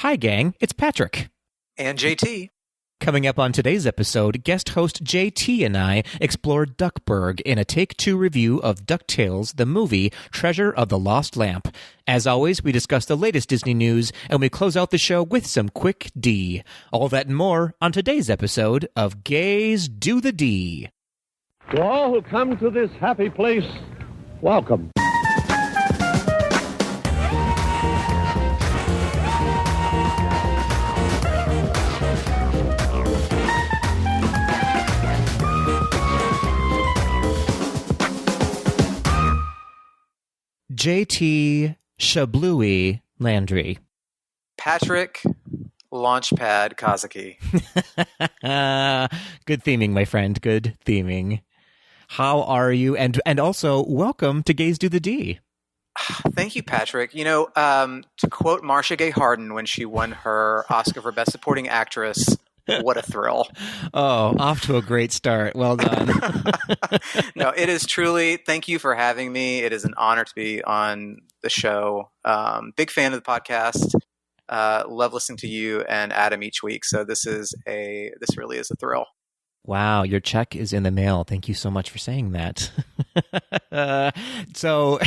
Hi, gang. It's Patrick. And JT. Coming up on today's episode, guest host JT and I explore Duckburg in a Take-Two review of DuckTales the Movie, Treasure of the Lost Lamp. As always, we discuss the latest Disney news, and we close out the show with some quick D. All that and more on today's episode of Gays Do the D. To all who come to this happy place, welcome. JT Shablooey Landry. Patrick Launchpad Kazaki. Good theming, my friend. Good theming. How are you? And also, welcome to Gays Do the D. Thank you, Patrick. You know, to quote Marcia Gay Harden when she won her Oscar for Best Supporting Actress, what a thrill. Oh, off to a great start. Well done. No, it is truly, thank you for having me. It is an honor to be on the show. Big fan of the podcast. Love listening to you and Adam each week. So this really is a thrill. Wow, your check is in the mail. Thank you so much for saying that. So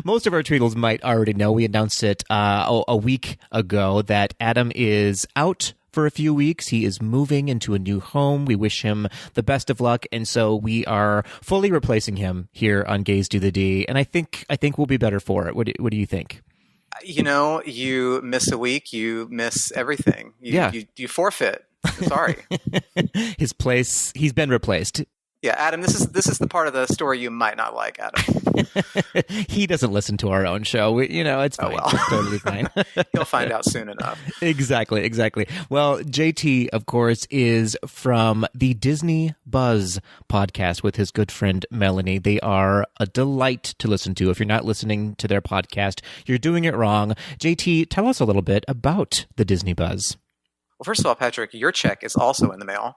most of our treatles might already know. We announced it a week ago that Adam is out for a few weeks. He is moving into a new home. We wish him the best of luck, and so we are fully replacing him here on Gays Do the D. And I think we'll be better for it. What do you think? You know, you miss a week, you miss everything. You forfeit. Sorry. His place, he's been replaced. Yeah, Adam, this is the part of the story you might not like, Adam. He doesn't listen to our own show. It's fine. Oh, well. It's totally fine. He'll find out soon enough. Exactly. Well, JT, of course, is from the Disney Buzz podcast with his good friend Melanie. They are a delight to listen to. If you're not listening to their podcast, you're doing it wrong. JT, tell us a little bit about the Disney Buzz. Well, first of all, Patrick, your check is also in the mail.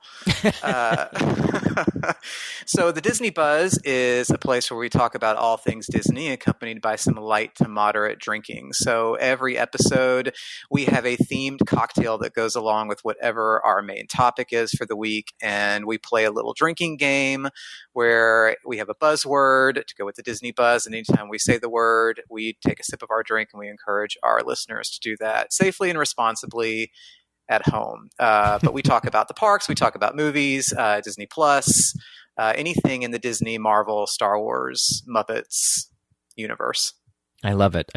So the Disney Buzz is a place where we talk about all things Disney, accompanied by some light to moderate drinking. So every episode, we have a themed cocktail that goes along with whatever our main topic is for the week, and we play a little drinking game where we have a buzzword to go with the Disney Buzz, and anytime we say the word, we take a sip of our drink, and we encourage our listeners to do that safely and responsibly at home. But we talk about the parks, we talk about movies, Disney Plus, anything in the Disney, Marvel, Star Wars, Muppets universe. I love it.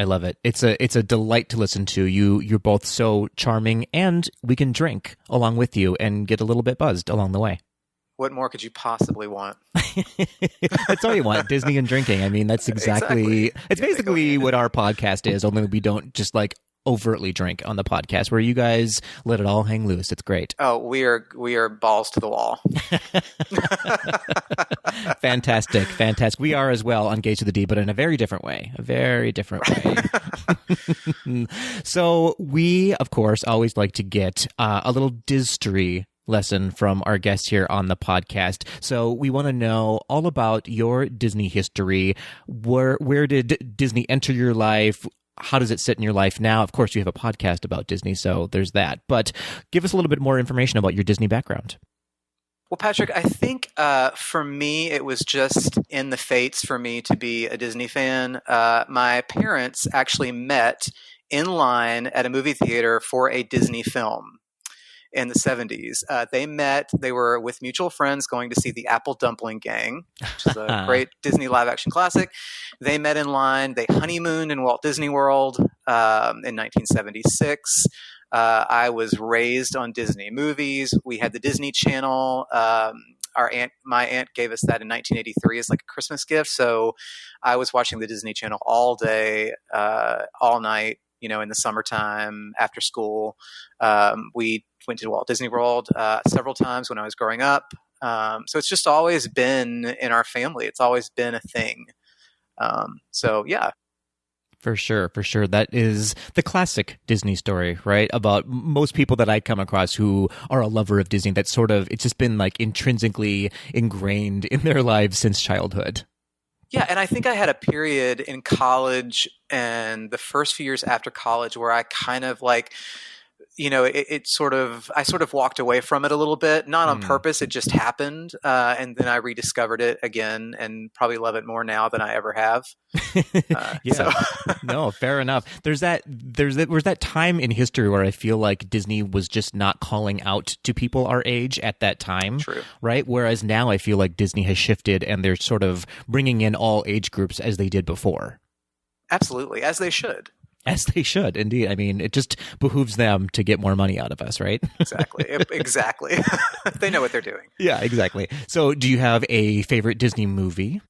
It's a delight to listen to. You're both so charming, and we can drink along with you and get a little bit buzzed along the way. What more could you possibly want? That's all you want, Disney and drinking. I mean, that's exactly. It's basically what our podcast is, only we don't just overtly drink on the podcast, where you guys let it all hang loose. It's great. Oh, we are balls to the wall. Fantastic. We are as well on Gays to the D, but in a very different way. So we, of course, always like to get a little Diz-tory lesson from our guests here on the podcast. So we want to know all about your Disney history. Where did Disney enter your life? How does it sit in your life now? Of course, you have a podcast about Disney, so there's that. But give us a little bit more information about your Disney background. Well, Patrick, I think for me, it was just in the fates for me to be a Disney fan. My parents actually met in line at a movie theater for a Disney film in the 70s. They were with mutual friends going to see The Apple Dumpling Gang, which is a great Disney live-action classic. They met in line. They honeymooned in Walt Disney World in 1976. I was raised on Disney movies. We had the Disney Channel. My aunt gave us that in 1983 as like a Christmas gift. So I was watching the Disney Channel all day, all night, in the summertime after school. We went to Walt Disney World several times when I was growing up. So it's just always been in our family. It's always been a thing. So yeah. For sure. That is the classic Disney story, right? About most people that I come across who are a lover of Disney, that sort of, it's just been like intrinsically ingrained in their lives since childhood. Yeah, and I think I had a period in college and the first few years after college where I kind of like it sort of, I sort of walked away from it a little bit, not on purpose. It just happened. And then I rediscovered it again and probably love it more now than I ever have. Yeah. No, fair enough. There's that time in history where I feel like Disney was just not calling out to people our age at that time. True. Right. Whereas now I feel like Disney has shifted and they're sort of bringing in all age groups as they did before. Absolutely. As they should. As they should, indeed. I mean, it just behooves them to get more money out of us, right? Exactly. Exactly. They know what they're doing. Yeah, exactly. So do you have a favorite Disney movie?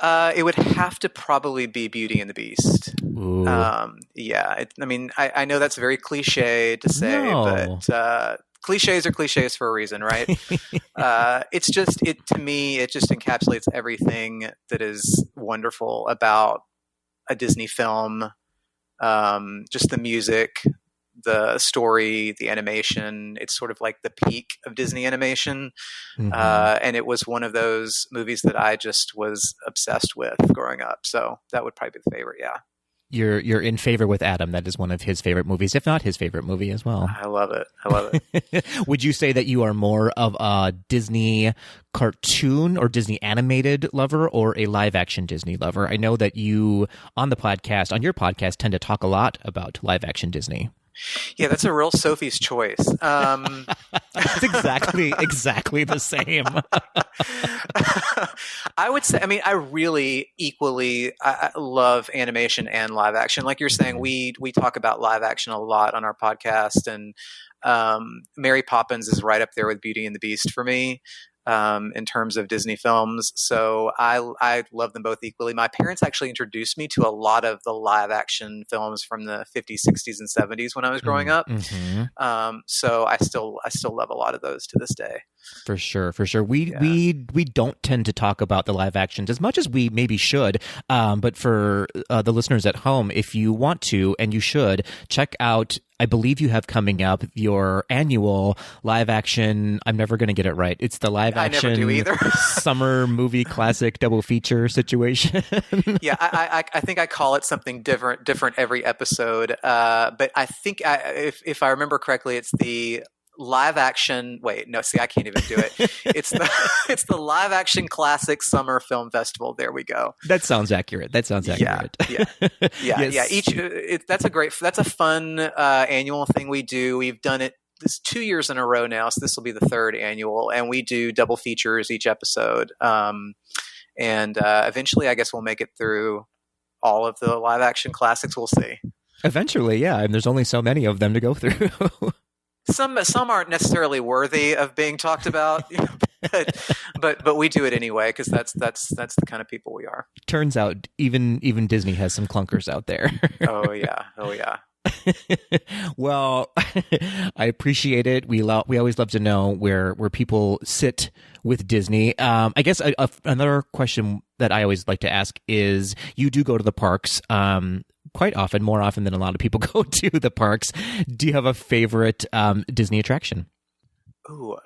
It would have to probably be Beauty and the Beast. Ooh. Yeah. I know that's very cliche to say, but cliches are cliches for a reason, right? To me, it just encapsulates everything that is wonderful about a Disney film. Just the music, the story, the animation. It's sort of like the peak of Disney animation. And it was one of those movies that I just was obsessed with growing up. So that would probably be the favorite. Yeah. You're in favor with Adam. That is one of his favorite movies, if not his favorite movie as well. I love it. Would you say that you are more of a Disney cartoon or Disney animated lover or a live action Disney lover? I know that you, on your podcast, tend to talk a lot about live action Disney. Yeah, that's a real Sophie's choice. It's exactly the same. I would say, I really equally I love animation and live action. Like you're saying, we talk about live action a lot on our podcast, and Mary Poppins is right up there with Beauty and the Beast for me. In terms of Disney films. So I love them both equally. My parents actually introduced me to a lot of the live action films from the 50s, 60s, and 70s when I was growing up. So I still love a lot of those to this day. For sure. We don't tend to talk about the live actions as much as we maybe should. But for the listeners at home, if you want to, and you should, check out, I believe you have coming up your annual live action. I'm never going to get it right. It's the live action I never do either. summer movie classic double feature situation. Yeah, I think I call it something different every episode. But I think if I remember correctly, it's the live action. Wait, no, see, I can't even do it. It's the live action classic summer film festival. There we go. That sounds accurate. Yeah. Yes. That's a fun annual thing we do. We've done it this 2 years in a row now, so this will be the third annual, and we do double features each episode. And eventually, I guess we'll make it through all of the live action classics. We'll see. Eventually, yeah, and there's only so many of them to go through. Some aren't necessarily worthy of being talked about, but we do it anyway because that's the kind of people we are. Turns out even Disney has some clunkers out there. Oh yeah. Well, I appreciate it. We always love to know where people sit with Disney. I guess another question that I always like to ask is, you do go to the parks quite often, more often than a lot of people go to the parks. Do you have a favorite Disney attraction? Ooh,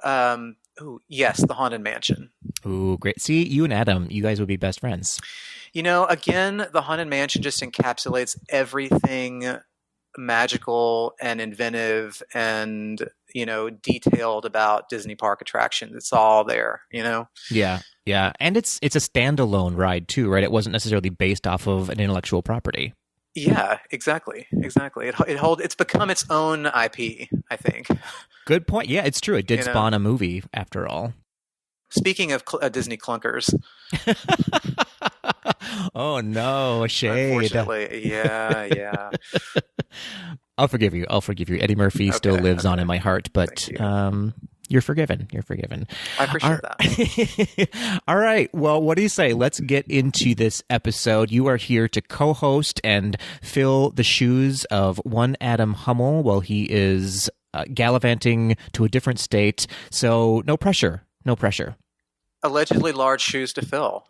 yes, the Haunted Mansion. Ooh, great. See, you and Adam, you guys would be best friends. Again, the Haunted Mansion just encapsulates everything magical and inventive and detailed about Disney park attractions. It's all there. Yeah, and it's a standalone ride too, right? It wasn't necessarily based off of an intellectual property. Yeah, exactly. It's become its own IP, I think. Good point. Yeah, it's true. It did spawn a movie after all. Speaking of Disney clunkers. Oh no, shade. Unfortunately, yeah. I'll forgive you. Eddie Murphy still lives on in my heart, but you're forgiven. I appreciate that. All right. Well, what do you say? Let's get into this episode. You are here to co-host and fill the shoes of one Adam Hummel while he is gallivanting to a different state. So no pressure. Allegedly large shoes to fill.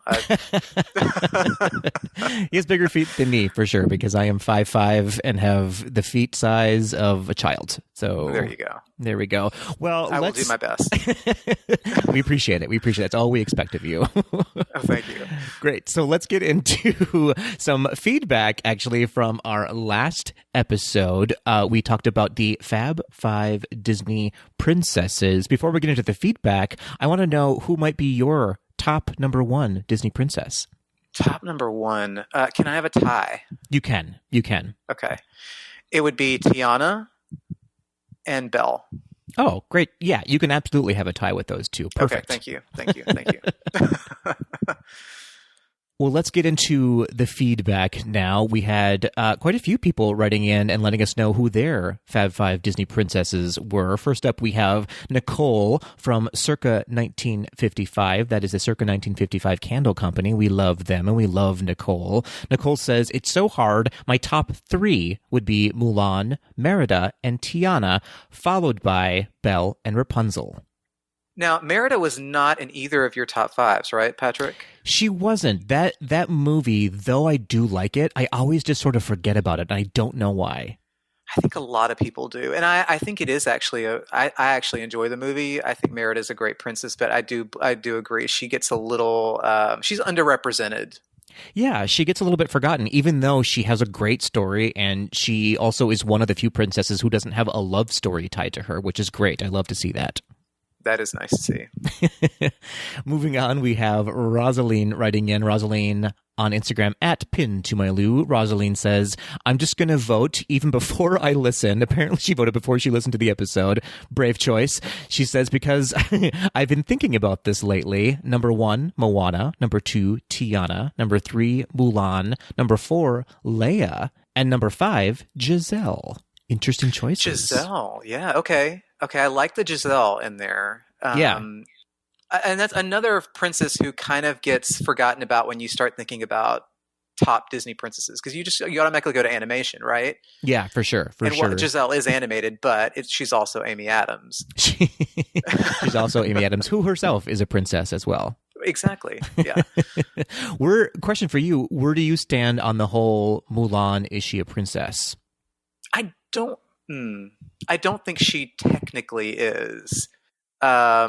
He has bigger feet than me, for sure, because I am 5'5" and have the feet size of a child. So There you go. There we go. Well, I will do my best. We appreciate it. We appreciate it. That's all we expect of you. Oh, thank you. Great. So let's get into some feedback, actually, from our last episode. We talked about the Fab 5 Disney princesses. Before we get into the feedback, I want to know who might be your top number one Disney princess. Top number one. Can I have a tie? You can. You can. Okay. It would be Tiana and Belle. Oh, great. Yeah, you can absolutely have a tie with those two. Perfect. Okay, thank you. Thank you. Thank you. Well, let's get into the feedback now. We had quite a few people writing in and letting us know who their Fab 5 Disney princesses were. First up, we have Nicole from Circa 1955. That is the Circa 1955 Candle Company. We love them, and we love Nicole. Nicole says, it's so hard. My top three would be Mulan, Merida, and Tiana, followed by Belle and Rapunzel. Now, Merida was not in either of your top fives, right, Patrick? She wasn't. That movie, though I do like it, I always just sort of forget about it, and I don't know why. I think a lot of people do. And I think it is actually I actually enjoy the movie. I think Merida is a great princess, but I do agree. She gets a little she's underrepresented. Yeah, she gets a little bit forgotten, even though she has a great story, and she also is one of the few princesses who doesn't have a love story tied to her, which is great. I love to see that. That is nice to see. Moving on, we have Rosaline writing in. Rosaline on Instagram at Pin to My Lou. Rosaline says, I'm just going to vote even before I listen. Apparently she voted before she listened to the episode. Brave choice. She says, because I've been thinking about this lately. Number 1, Moana. Number 2, Tiana. Number 3, Mulan. Number 4, Leia. And number 5, Giselle. Interesting choices. Giselle. Yeah. Okay. I like the Giselle in there. Yeah. And that's another princess who kind of gets forgotten about when you start thinking about top Disney princesses, because you automatically go to animation, right? Yeah, for sure. Giselle is animated, but she's also Amy Adams. She's also Amy Adams, who herself is a princess as well. Exactly. Yeah. Question for you: where do you stand on the whole Mulan? Is she a princess? I don't think she technically is. Yeah,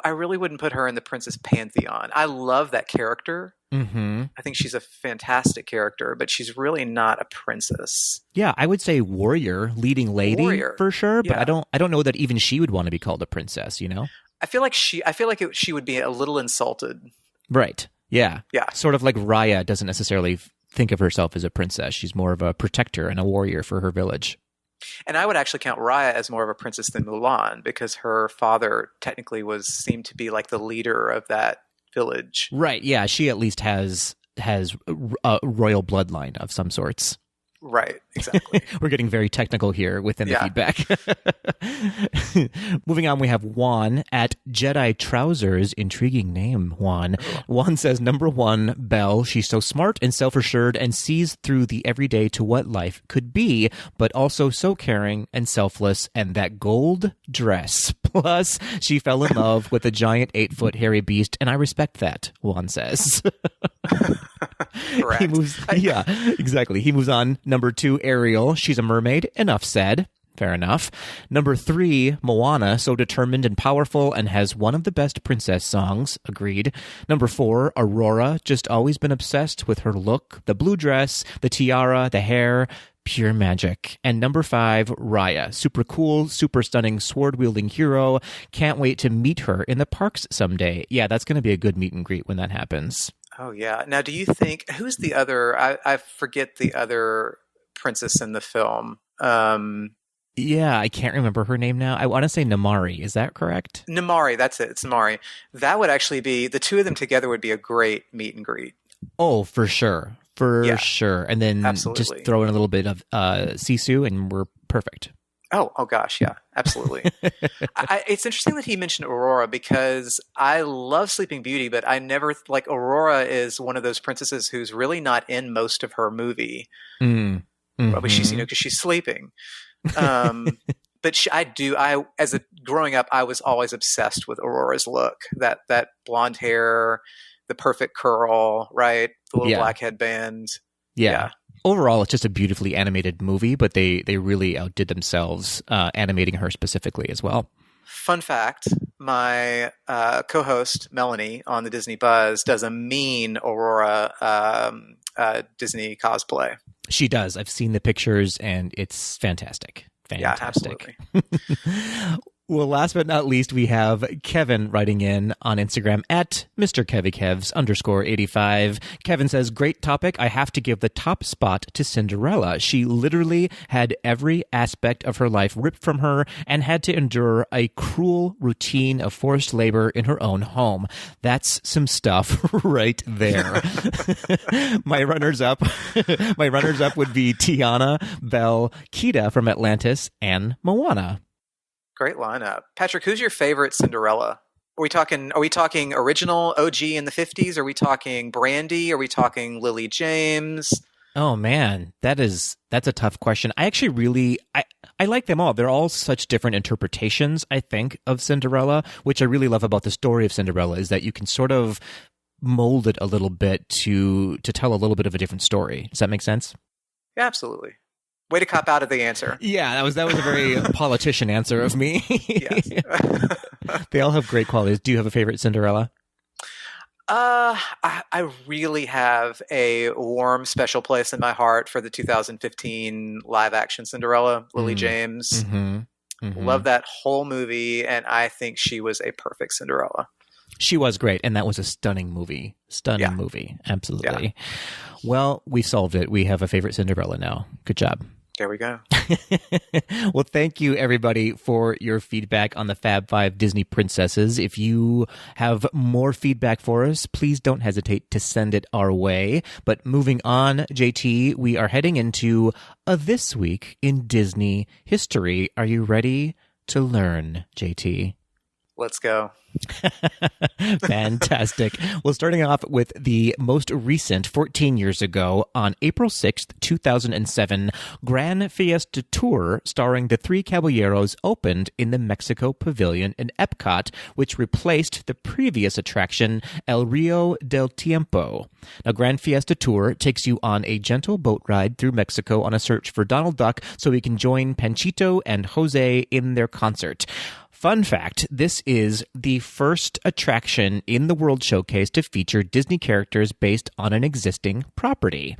I really wouldn't put her in the princess pantheon. I love that character. Mm-hmm. I think she's a fantastic character, but she's really not a princess. Yeah, I would say warrior, leading lady for sure. But yeah. I don't know that even she would want to be called a princess. You know, I feel like she would be a little insulted. Right. Yeah. Yeah. Sort of like Raya doesn't necessarily think of herself as a princess. She's more of a protector and a warrior for her village. And I would actually count Raya as more of a princess than Mulan, because her father technically seemed to be like the leader of that village. Right. Yeah. She at least has a royal bloodline of some sorts. Right. Exactly. We're getting very technical here within the feedback. Moving on, we have Juan at Jedi Trousers. Intriguing name, Juan. Juan says, number 1, Belle. She's so smart and self-assured and sees through the everyday to what life could be, but also so caring and selfless. And that gold dress. Plus, she fell in love with a giant 8-foot hairy beast, and I respect that, Juan says. Correct. Yeah, exactly. He moves on. Number 2, Ariel. She's a mermaid. Enough said. Fair enough. Number 3, Moana. So determined and powerful and has one of the best princess songs. Agreed. Number 4, Aurora. Just always been obsessed with her look. The blue dress, the tiara, the hair. Pure magic. And number 5, Raya. Super cool, super stunning sword-wielding hero. Can't wait to meet her in the parks someday. Yeah, that's going to be a good meet and greet when that happens. Oh, yeah. Now, do you think, who's the other, I forget the other princess in the film. Yeah, I can't remember her name now. I want to say Namari. Is that correct? Namari, that's it. It's Namari. That would actually be, the two of them together would be a great meet and greet. Oh, for sure. Sure. And then just throw in a little bit of Sisu and we're perfect. Oh gosh, yeah, absolutely. It's interesting that he mentioned Aurora, because I love Sleeping Beauty, but I never, like, Aurora is one of those princesses who's really not in most of her movie. Mm-hmm. But she's, because she's sleeping. but as a growing up, I was always obsessed with Aurora's look. That blonde hair, the perfect curl, right? The little black headband. Yeah. Overall, it's just a beautifully animated movie, but they really outdid themselves animating her specifically as well. Fun fact, my co-host, Melanie, on the Disney Buzz, does a mean Aurora Disney cosplay. She does. I've seen the pictures, and it's fantastic. Fantastic. Yeah, absolutely. Well, last but not least, we have Kevin writing in on Instagram at Mr. _85. Kevin says, great topic. I have to give the top spot to Cinderella. She literally had every aspect of her life ripped from her and had to endure a cruel routine of forced labor in her own home. That's some stuff right there. My runners-up would be Tiana, Belle, Kida from Atlantis, and Moana. Great lineup. Patrick, who's your favorite Cinderella? Are we talking original OG in the 50s? Are we talking Brandy? Are we talking Lily James? Oh man, that's a tough question. I actually I like them all. They're all such different interpretations, I think, of Cinderella, which I really love about the story of Cinderella is that you can sort of mold it a little bit to tell a little bit of a different story. Does that make sense? Yeah, absolutely. Way to cop out of the answer. Yeah, that was a very politician answer of me. Yes. They all have great qualities. Do you have a favorite Cinderella? I really have a warm, special place in my heart for the 2015 live action Cinderella, Lily James. Love that whole movie, and I think she was a perfect Cinderella. She was great, and that was a stunning movie. Movie. Absolutely. Yeah. Well, we solved it. We have a favorite Cinderella now. Good job. There we go. Well, thank you, everybody, for your feedback on the Fab 5 Disney princesses. If you have more feedback for us, please don't hesitate to send it our way. But moving on, JT, we are heading into This Week in Disney History. Are you ready to learn, JT? Let's go. Fantastic. Well, starting off with the most recent, 14 years ago, on April 6th, 2007, Gran Fiesta Tour starring the Three Caballeros opened in the Mexico Pavilion in Epcot, which replaced the previous attraction, El Rio del Tiempo. Now, Gran Fiesta Tour takes you on a gentle boat ride through Mexico on a search for Donald Duck so he can join Panchito and Jose in their concert. Fun fact, this is the first attraction in the World Showcase to feature Disney characters based on an existing property.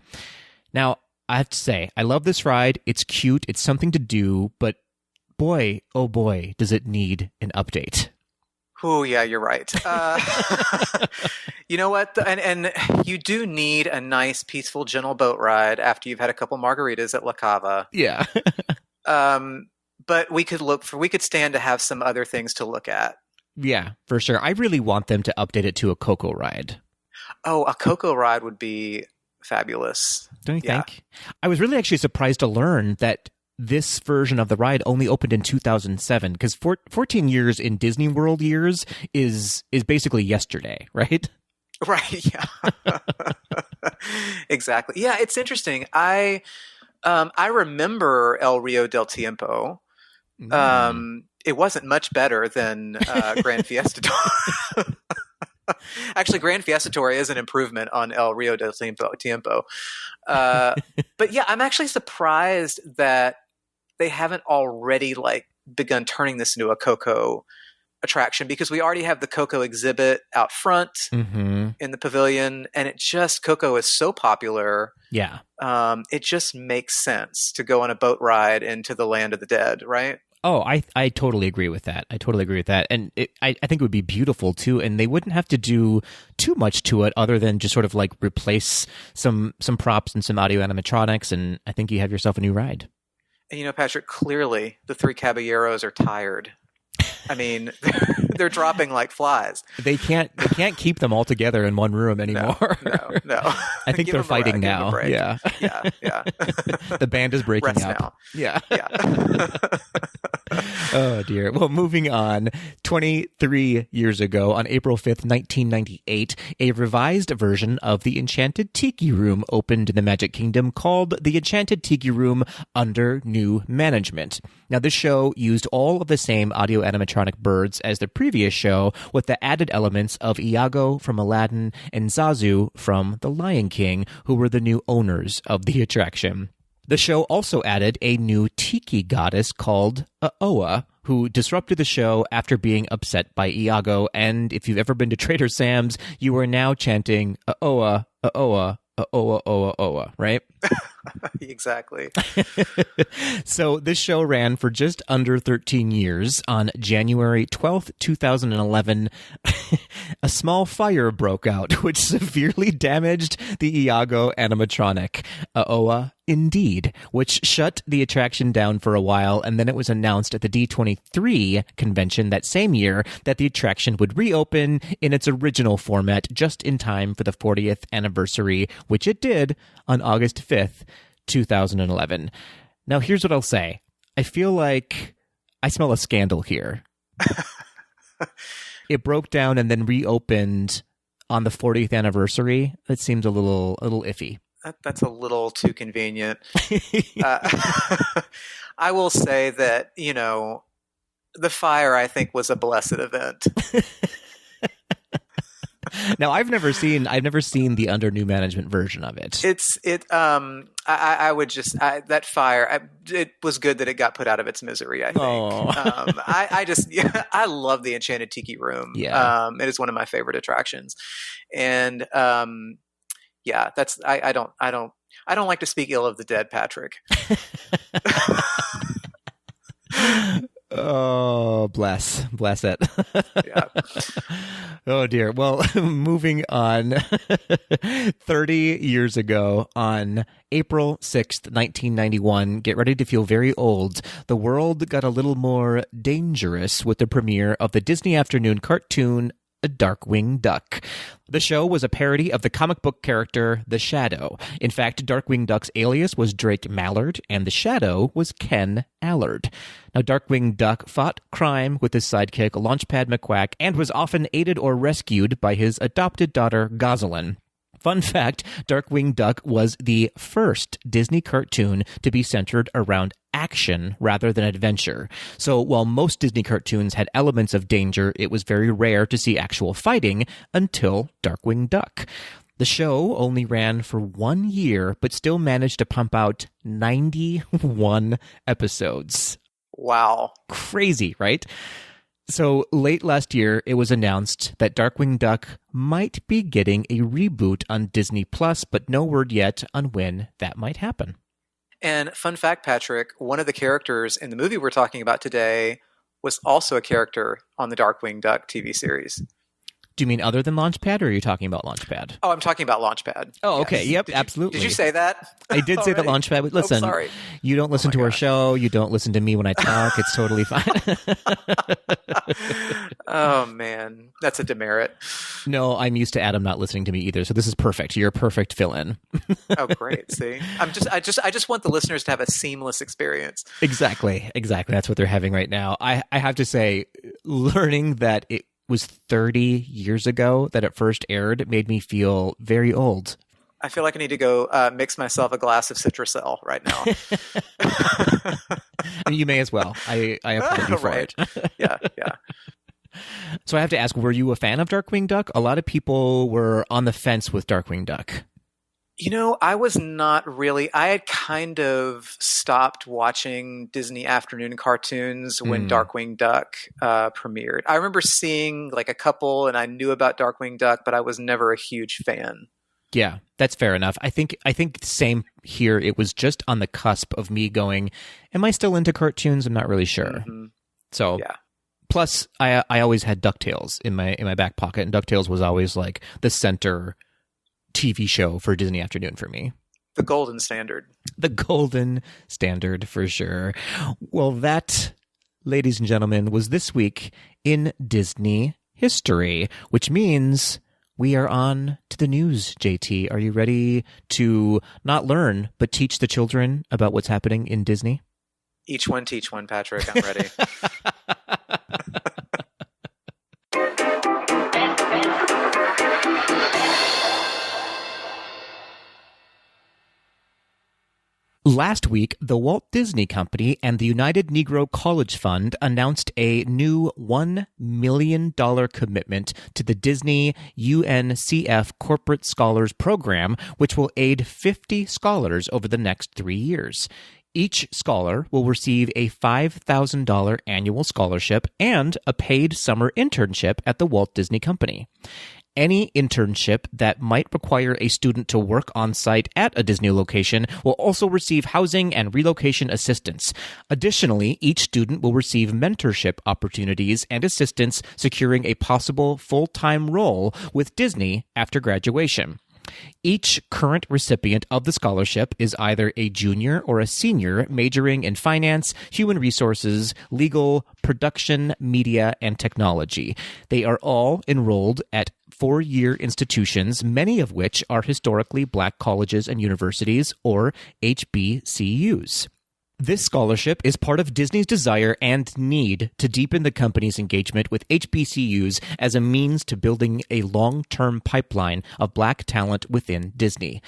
Now, I have to say, I love this ride. It's cute. It's something to do. But boy, oh boy, does it need an update. Oh, yeah, you're right. You know what? And you do need a nice, peaceful, gentle boat ride after you've had a couple margaritas at La Cava. Yeah. But we could stand to have some other things to look at. Yeah, for sure. I really want them to update it to a Coco ride. Oh, a Coco ride would be fabulous. Don't you think? I was really actually surprised to learn that this version of the ride only opened in 2007 because 14 years in Disney World years is basically yesterday, right? Right, yeah. Exactly. Yeah, it's interesting. I remember El Rio del Tiempo. It wasn't much better than Gran Fiesta Tour. Actually, Gran Fiesta Tour is an improvement on El Rio del Tiempo. But yeah, I'm actually surprised that they haven't already begun turning this into a Coco attraction because we already have the Coco exhibit out front in the pavilion, and Coco is so popular. Yeah. It just makes sense to go on a boat ride into the land of the dead, right? Oh, I totally agree with that. And I think it would be beautiful too. And they wouldn't have to do too much to it other than just sort of replace some props and some audio animatronics. And I think you have yourself a new ride. And Patrick, clearly the Three Caballeros are tired. I mean, they're dropping like flies. They can't keep them all together in one room anymore. No. I think they're fighting now. Yeah. Yeah. The band is breaking Rest up. now. Yeah. Oh, dear. Well, moving on. 23 years ago, on April 5th, 1998, a revised version of the Enchanted Tiki Room opened in the Magic Kingdom called the Enchanted Tiki Room under new management. Now, this show used all of the same audio animatronic birds as the previous show, with the added elements of Iago from Aladdin and Zazu from The Lion King, who were the new owners of the attraction. The show also added a new tiki goddess called Aoa, who disrupted the show after being upset by Iago. And if you've ever been to Trader Sam's, you are now chanting Aoa, Aoa, Aoa, Aoa, Aoa, right? Exactly. So this show ran for just under 13 years. On January 12th, 2011, a small fire broke out, which severely damaged the Iago animatronic, Aoa Indeed, which shut the attraction down for a while, and then it was announced at the D23 convention that same year that the attraction would reopen in its original format just in time for the 40th anniversary, which it did on August 5th, 2011. Now, here's what I'll say. I feel like I smell a scandal here. It broke down and then reopened on the 40th anniversary. That seems a little iffy. That's a little too convenient. I will say that, the fire, I think, was a blessed event. Now, I've never seen the under new management version of it. I would just that fire. It was good that it got put out of its misery, I think. I love the Enchanted Tiki Room. Yeah. It is one of my favorite attractions, and that's I don't like to speak ill of the dead, Patrick. Oh, bless it. Yeah. Oh, dear. Well, moving on. 30 years ago, on April 6th, 1991, get ready to feel very old, the world got a little more dangerous with the premiere of the Disney Afternoon cartoon A Darkwing Duck. The show was a parody of the comic book character The Shadow. In fact, Darkwing Duck's alias was Drake Mallard, and the Shadow was Ken Allard. Now, Darkwing Duck fought crime with his sidekick, Launchpad McQuack, and was often aided or rescued by his adopted daughter, Gosalyn. Fun fact, Darkwing Duck was the first Disney cartoon to be centered around action rather than adventure. So while most Disney cartoons had elements of danger, it was very rare to see actual fighting until Darkwing Duck. The show only ran for 1 year, but still managed to pump out 91 episodes. Wow. Crazy, right? So late last year, it was announced that Darkwing Duck might be getting a reboot on Disney+, but no word yet on when that might happen. And fun fact, Patrick, one of the characters in the movie we're talking about today was also a character on the Darkwing Duck TV series. Do you mean other than Launchpad, or are you talking about Launchpad? Oh, I'm talking about Launchpad. Oh, okay. Yes. Yep, absolutely. Did you say that? I did say that Launchpad. Listen, sorry. You don't listen to our show. You don't listen to me when I talk. It's totally fine. Oh, man. That's a demerit. No, I'm used to Adam not listening to me either, so this is perfect. You're a perfect fill-in. Oh, great. See? I just want the listeners to have a seamless experience. Exactly. That's what they're having right now. I have to say, learning that it was 30 years ago that it first aired made me feel very old. I feel like I need to go mix myself a glass of Citrusel right now. You may as well. I applaud you for it. Yeah. So I have to ask, were you a fan of Darkwing Duck? A lot of people were on the fence with Darkwing Duck. I was not really. I had kind of stopped watching Disney afternoon cartoons when Darkwing Duck premiered. I remember seeing like a couple, and I knew about Darkwing Duck, but I was never a huge fan. Yeah, that's fair enough. I think same here. It was just on the cusp of me going, am I still into cartoons? I'm not really sure. Mm-hmm. So yeah. Plus, I always had DuckTales in my back pocket, and DuckTales was always like the center TV show for Disney Afternoon for me. The golden standard. The golden standard, for sure. Well, that, ladies and gentlemen, was this week in Disney history, which means we are on to the news, JT. Are you ready to not learn, but teach the children about what's happening in Disney? Each one teach one, Patrick. I'm ready. Last week, the Walt Disney Company and the United Negro College Fund announced a new $1 million commitment to the Disney UNCF Corporate Scholars Program, which will aid 50 scholars over the next 3 years. Each scholar will receive a $5,000 annual scholarship and a paid summer internship at the Walt Disney Company. Any internship that might require a student to work on site at a Disney location will also receive housing and relocation assistance. Additionally, each student will receive mentorship opportunities and assistance securing a possible full-time role with Disney after graduation. Each current recipient of the scholarship is either a junior or a senior majoring in finance, human resources, legal, production, media, and technology. They are all enrolled at four-year institutions, many of which are historically black colleges and universities, or HBCUs. This scholarship is part of Disney's desire and need to deepen the company's engagement with HBCUs as a means to building a long-term pipeline of black talent within Disney.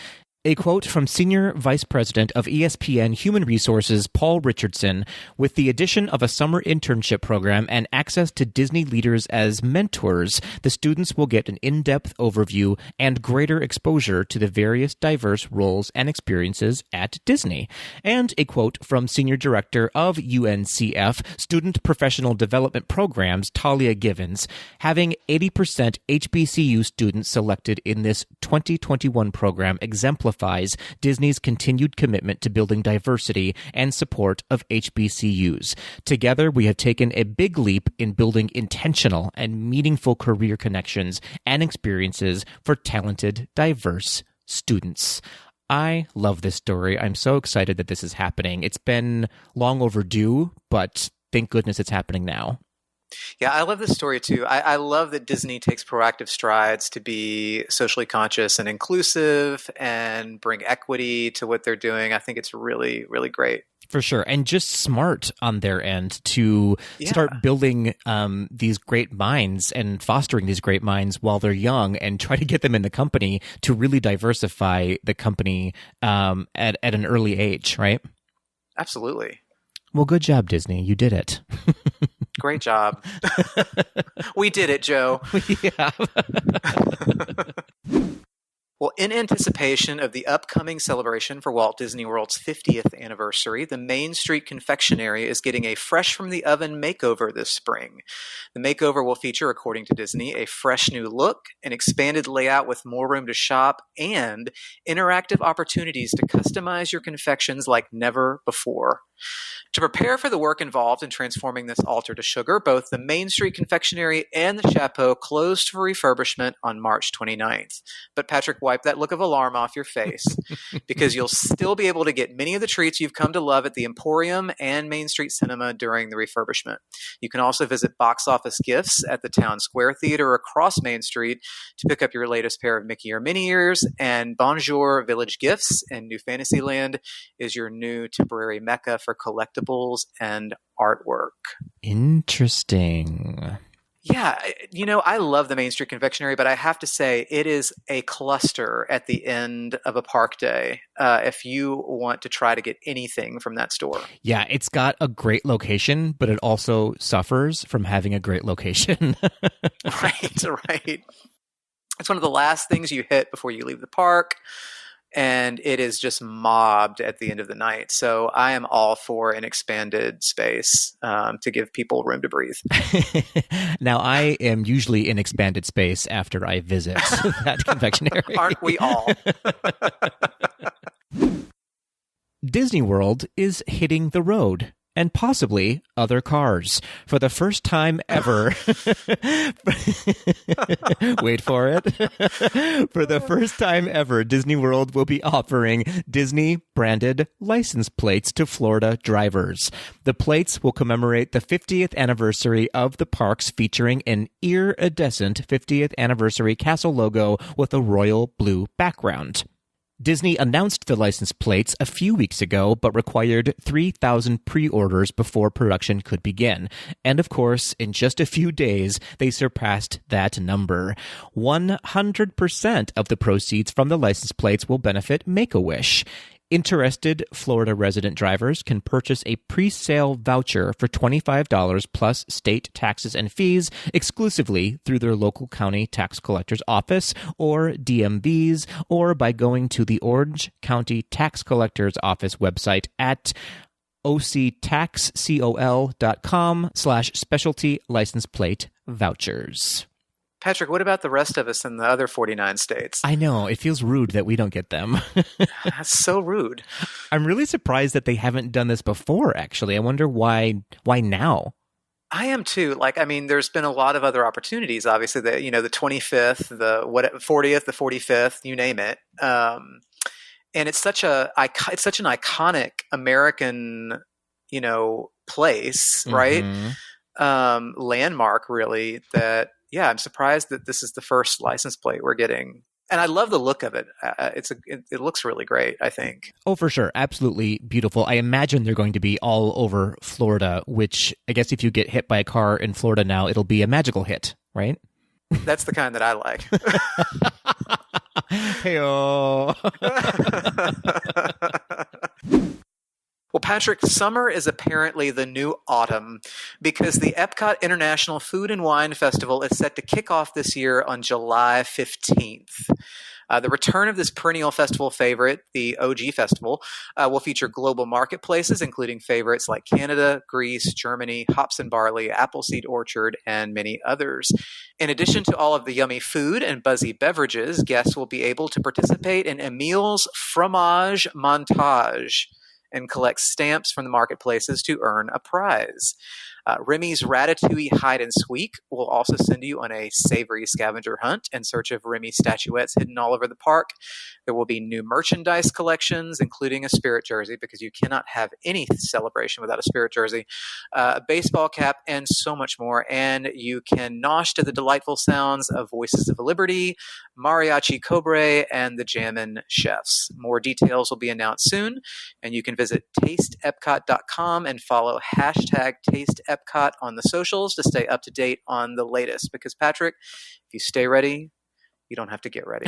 A quote from Senior Vice President of ESPN Human Resources, Paul Richardson, with the addition of a summer internship program and access to Disney leaders as mentors, the students will get an in-depth overview and greater exposure to the various diverse roles and experiences at Disney. And a quote from Senior Director of UNCF Student Professional Development Programs, Talia Givens, having 80% HBCU students selected in this 2021 program exemplifies Disney's continued commitment to building diversity and support of HBCUs. Together, we have taken a big leap in building intentional and meaningful career connections and experiences for talented, diverse students. I love this story. I'm so excited that this is happening. It's been long overdue, but thank goodness it's happening now. Yeah, I love this story too. I love that Disney takes proactive strides to be socially conscious and inclusive and bring equity to what they're doing. I think it's really, really great. For sure. And just smart on their end to start building these great minds and fostering these great minds while they're young and try to get them in the company to really diversify the company at an early age, right? Absolutely. Well, good job, Disney. You did it. Great job. We did it, Joe. Yeah. Well, in anticipation of the upcoming celebration for Walt Disney World's 50th anniversary, the Main Street Confectionery is getting a fresh-from-the-oven makeover this spring. The makeover will feature, according to Disney, a fresh new look, an expanded layout with more room to shop, and interactive opportunities to customize your confections like never before. To prepare for the work involved in transforming this altar to sugar, both the Main Street Confectionery and the Chapeau closed for refurbishment on March 29th. But Patrick, wipe that look of alarm off your face, because you'll still be able to get many of the treats you've come to love at the Emporium and Main Street Cinema during the refurbishment. You can also visit Box Office Gifts at the Town Square Theater across Main Street to pick up your latest pair of Mickey or Minnie ears, and Bonjour Village Gifts in New Fantasyland is your new temporary mecca for collectibles and artwork. Interesting. Yeah, I love the Main Street Confectionery, but I have to say it is a cluster at the end of a park day if you want to try to get anything from that store. Yeah, it's got a great location, but it also suffers from having a great location. Right. It's one of the last things you hit before you leave the park. And it is just mobbed at the end of the night. So I am all for an expanded space to give people room to breathe. Now, I am usually in expanded space after I visit that confectionery. Aren't we all? Disney World is hitting the road. And possibly other cars. For the first time ever, wait for it. For the first time ever, Disney World will be offering Disney-branded license plates to Florida drivers. The plates will commemorate the 50th anniversary of the parks, featuring an iridescent 50th anniversary castle logo with a royal blue background. Disney announced the license plates a few weeks ago, but required 3,000 pre-orders before production could begin. And of course, in just a few days, they surpassed that number. 100% of the proceeds from the license plates will benefit Make-A-Wish. Interested Florida resident drivers can purchase a pre-sale voucher for $25 plus state taxes and fees exclusively through their local county tax collector's office or DMVs, or by going to the Orange County Tax Collector's Office website at octaxcol.com/specialty license plate vouchers. Patrick, what about the rest of us in the other 49 states? I know. It feels rude that we don't get them. That's so rude. I'm really surprised that they haven't done this before, actually. I wonder why now? I am too. There's been a lot of other opportunities, obviously, the 25th, the 40th, the 45th, you name it. And it's such an iconic American, place, right? Landmark, really, that, yeah, I'm surprised that this is the first license plate we're getting. And I love the look of it. It looks really great, I think. Oh, for sure. Absolutely beautiful. I imagine they're going to be all over Florida, which I guess if you get hit by a car in Florida now, it'll be a magical hit, right? That's the kind that I like. Hey-oh. Well, Patrick, summer is apparently the new autumn because the Epcot International Food and Wine Festival is set to kick off this year on July 15th. The return of this perennial festival favorite, the OG Festival, will feature global marketplaces, including favorites like Canada, Greece, Germany, Hops and Barley, Appleseed Orchard, and many others. In addition to all of the yummy food and buzzy beverages, guests will be able to participate in Emile's Fromage Montage and collect stamps from the marketplaces to earn a prize. Remy's Ratatouille Hide and Squeak will also send you on a savory scavenger hunt in search of Remy statuettes hidden all over the park. There will be new merchandise collections, including a Spirit jersey, because you cannot have any celebration without a Spirit jersey, a baseball cap, and so much more. And you can nosh to the delightful sounds of Voices of Liberty, Mariachi Cobre, and the Jammin' Chefs. More details will be announced soon, and you can visit tasteepcot.com and follow #TasteEpcot on the socials to stay up to date on the latest. Because, Patrick, if you stay ready, you don't have to get ready.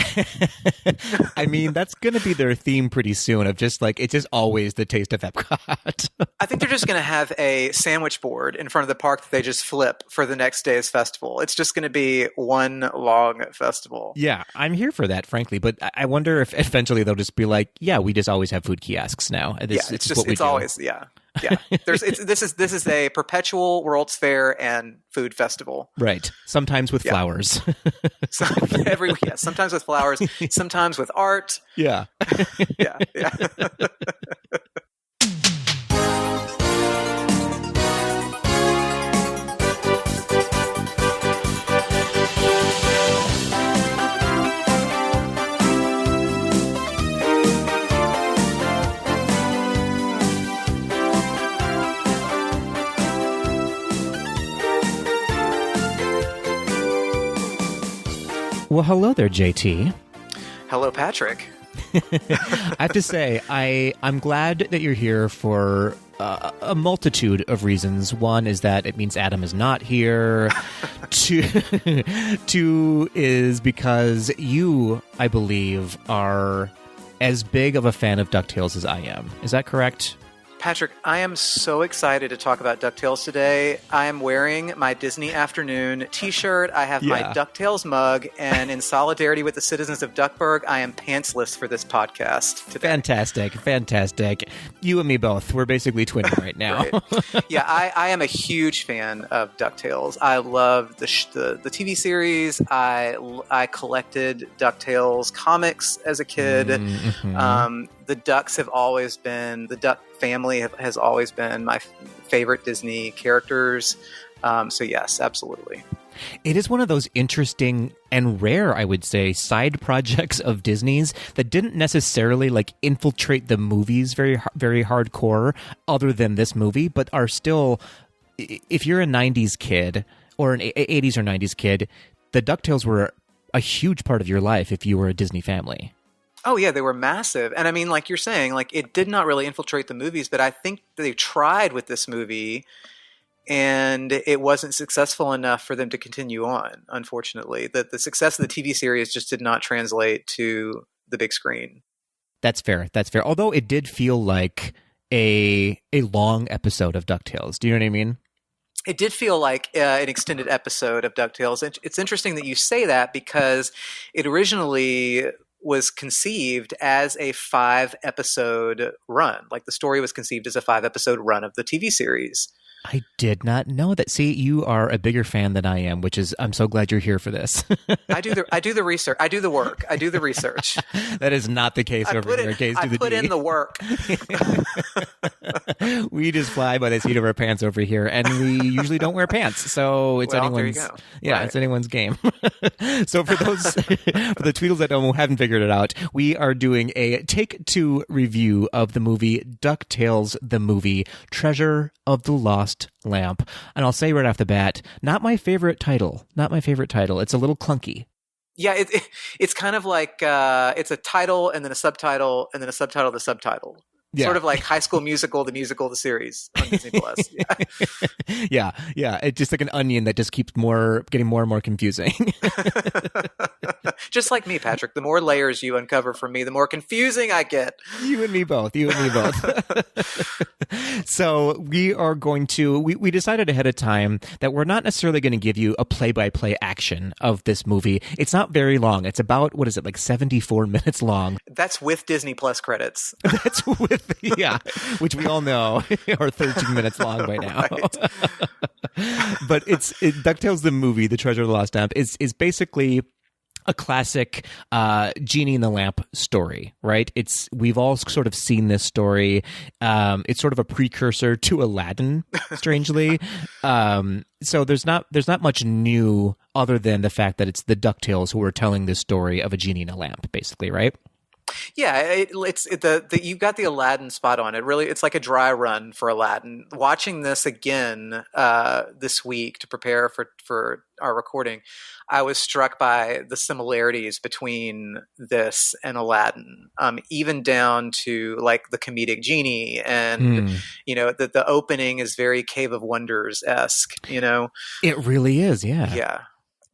I mean, that's going to be their theme pretty soon of just it's just always the taste of Epcot. I think they're just going to have a sandwich board in front of the park that they just flip for the next day's festival. It's just going to be one long festival. Yeah, I'm here for that, frankly. But I wonder if eventually they'll just be like, yeah, we just always have food kiosks now. It's always, yeah. Yeah, this is a perpetual World's Fair and food festival. Right. Sometimes with flowers. Sometimes with flowers. Sometimes with art. Yeah. Yeah. Well, hello there, JT. Hello, Patrick. I have to say, I'm glad that you're here for a multitude of reasons. One is that it means Adam is not here. Two is because you, I believe, are as big of a fan of DuckTales as I am. Is that correct? Patrick, I am so excited to talk about DuckTales today. I am wearing my Disney Afternoon t-shirt. I have my DuckTales mug, and in solidarity with the citizens of Duckburg, I am pantsless for this podcast today. Fantastic. You and me both. We're basically twinning right now. Right. Yeah, I am a huge fan of DuckTales. I love the TV series. I collected DuckTales comics as a kid. Mm-hmm. The Ducks have always been, the Duck family has always been my favorite Disney characters. So yes, absolutely. It is one of those interesting and rare, I would say, side projects of Disney's that didn't necessarily infiltrate the movies very, very hardcore other than this movie, but are still, if you're a 90s kid or an 80s or 90s kid, the DuckTales were a huge part of your life if you were a Disney family. Oh yeah, they were massive. And I mean, like you're saying, like it did not really infiltrate the movies, but I think they tried with this movie and it wasn't successful enough for them to continue on, unfortunately. The success of the TV series just did not translate to the big screen. That's fair. That's fair. Although it did feel like a long episode of DuckTales. Do you know what I mean? It did feel like an extended episode of DuckTales. It's interesting that you say that because it originally was conceived as a 5-episode run. Like the story was conceived as a 5-episode run of the TV series. I did not know that. See, you are a bigger fan than I am, which is, I'm so glad you're here for this. I do the research. I do the work. I do the research. That is not the case over here. I put in the work. We just fly by the seat of our pants over here, and we usually don't wear pants. So it's anyone's. There you go. Yeah, right. It's anyone's game. So for those for the Tweedles that haven't figured it out, we are doing a take 2 review of the movie DuckTales the Movie, Treasure of the Lost Lamp. And I'll say right off the bat, not my favorite title. Not my favorite title. It's a little clunky. Yeah, it's kind of like it's a title and then a subtitle and then a subtitle to subtitle. Yeah. Sort of like High School Musical, the series on Disney Plus. Yeah. Yeah. It's just like an onion that just keeps getting more and more confusing. Just like me, Patrick. The more layers you uncover from me, the more confusing I get. You and me both. So we are going to, we decided ahead of time that we're not necessarily going to give you a play-by-play action of this movie. It's not very long. It's about, what is it, like 74 minutes long. That's with Disney Plus credits. That's with, yeah, which we all know are 13 minutes long by now. Right. But DuckTales the Movie, The Treasure of the Lost Lamp, is basically a classic Genie in the Lamp story, right? We've all sort of seen this story. It's sort of a precursor to Aladdin, strangely. So there's not much new other than the fact that it's the DuckTales who are telling this story of a genie in a lamp, basically, right? Yeah, you got the Aladdin spot on. It's like a dry run for Aladdin. Watching this again this week to prepare for our recording, I was struck by the similarities between this and Aladdin, even down to like the comedic genie, and the opening is very Cave of Wonders-esque. It really is. Yeah. Yeah.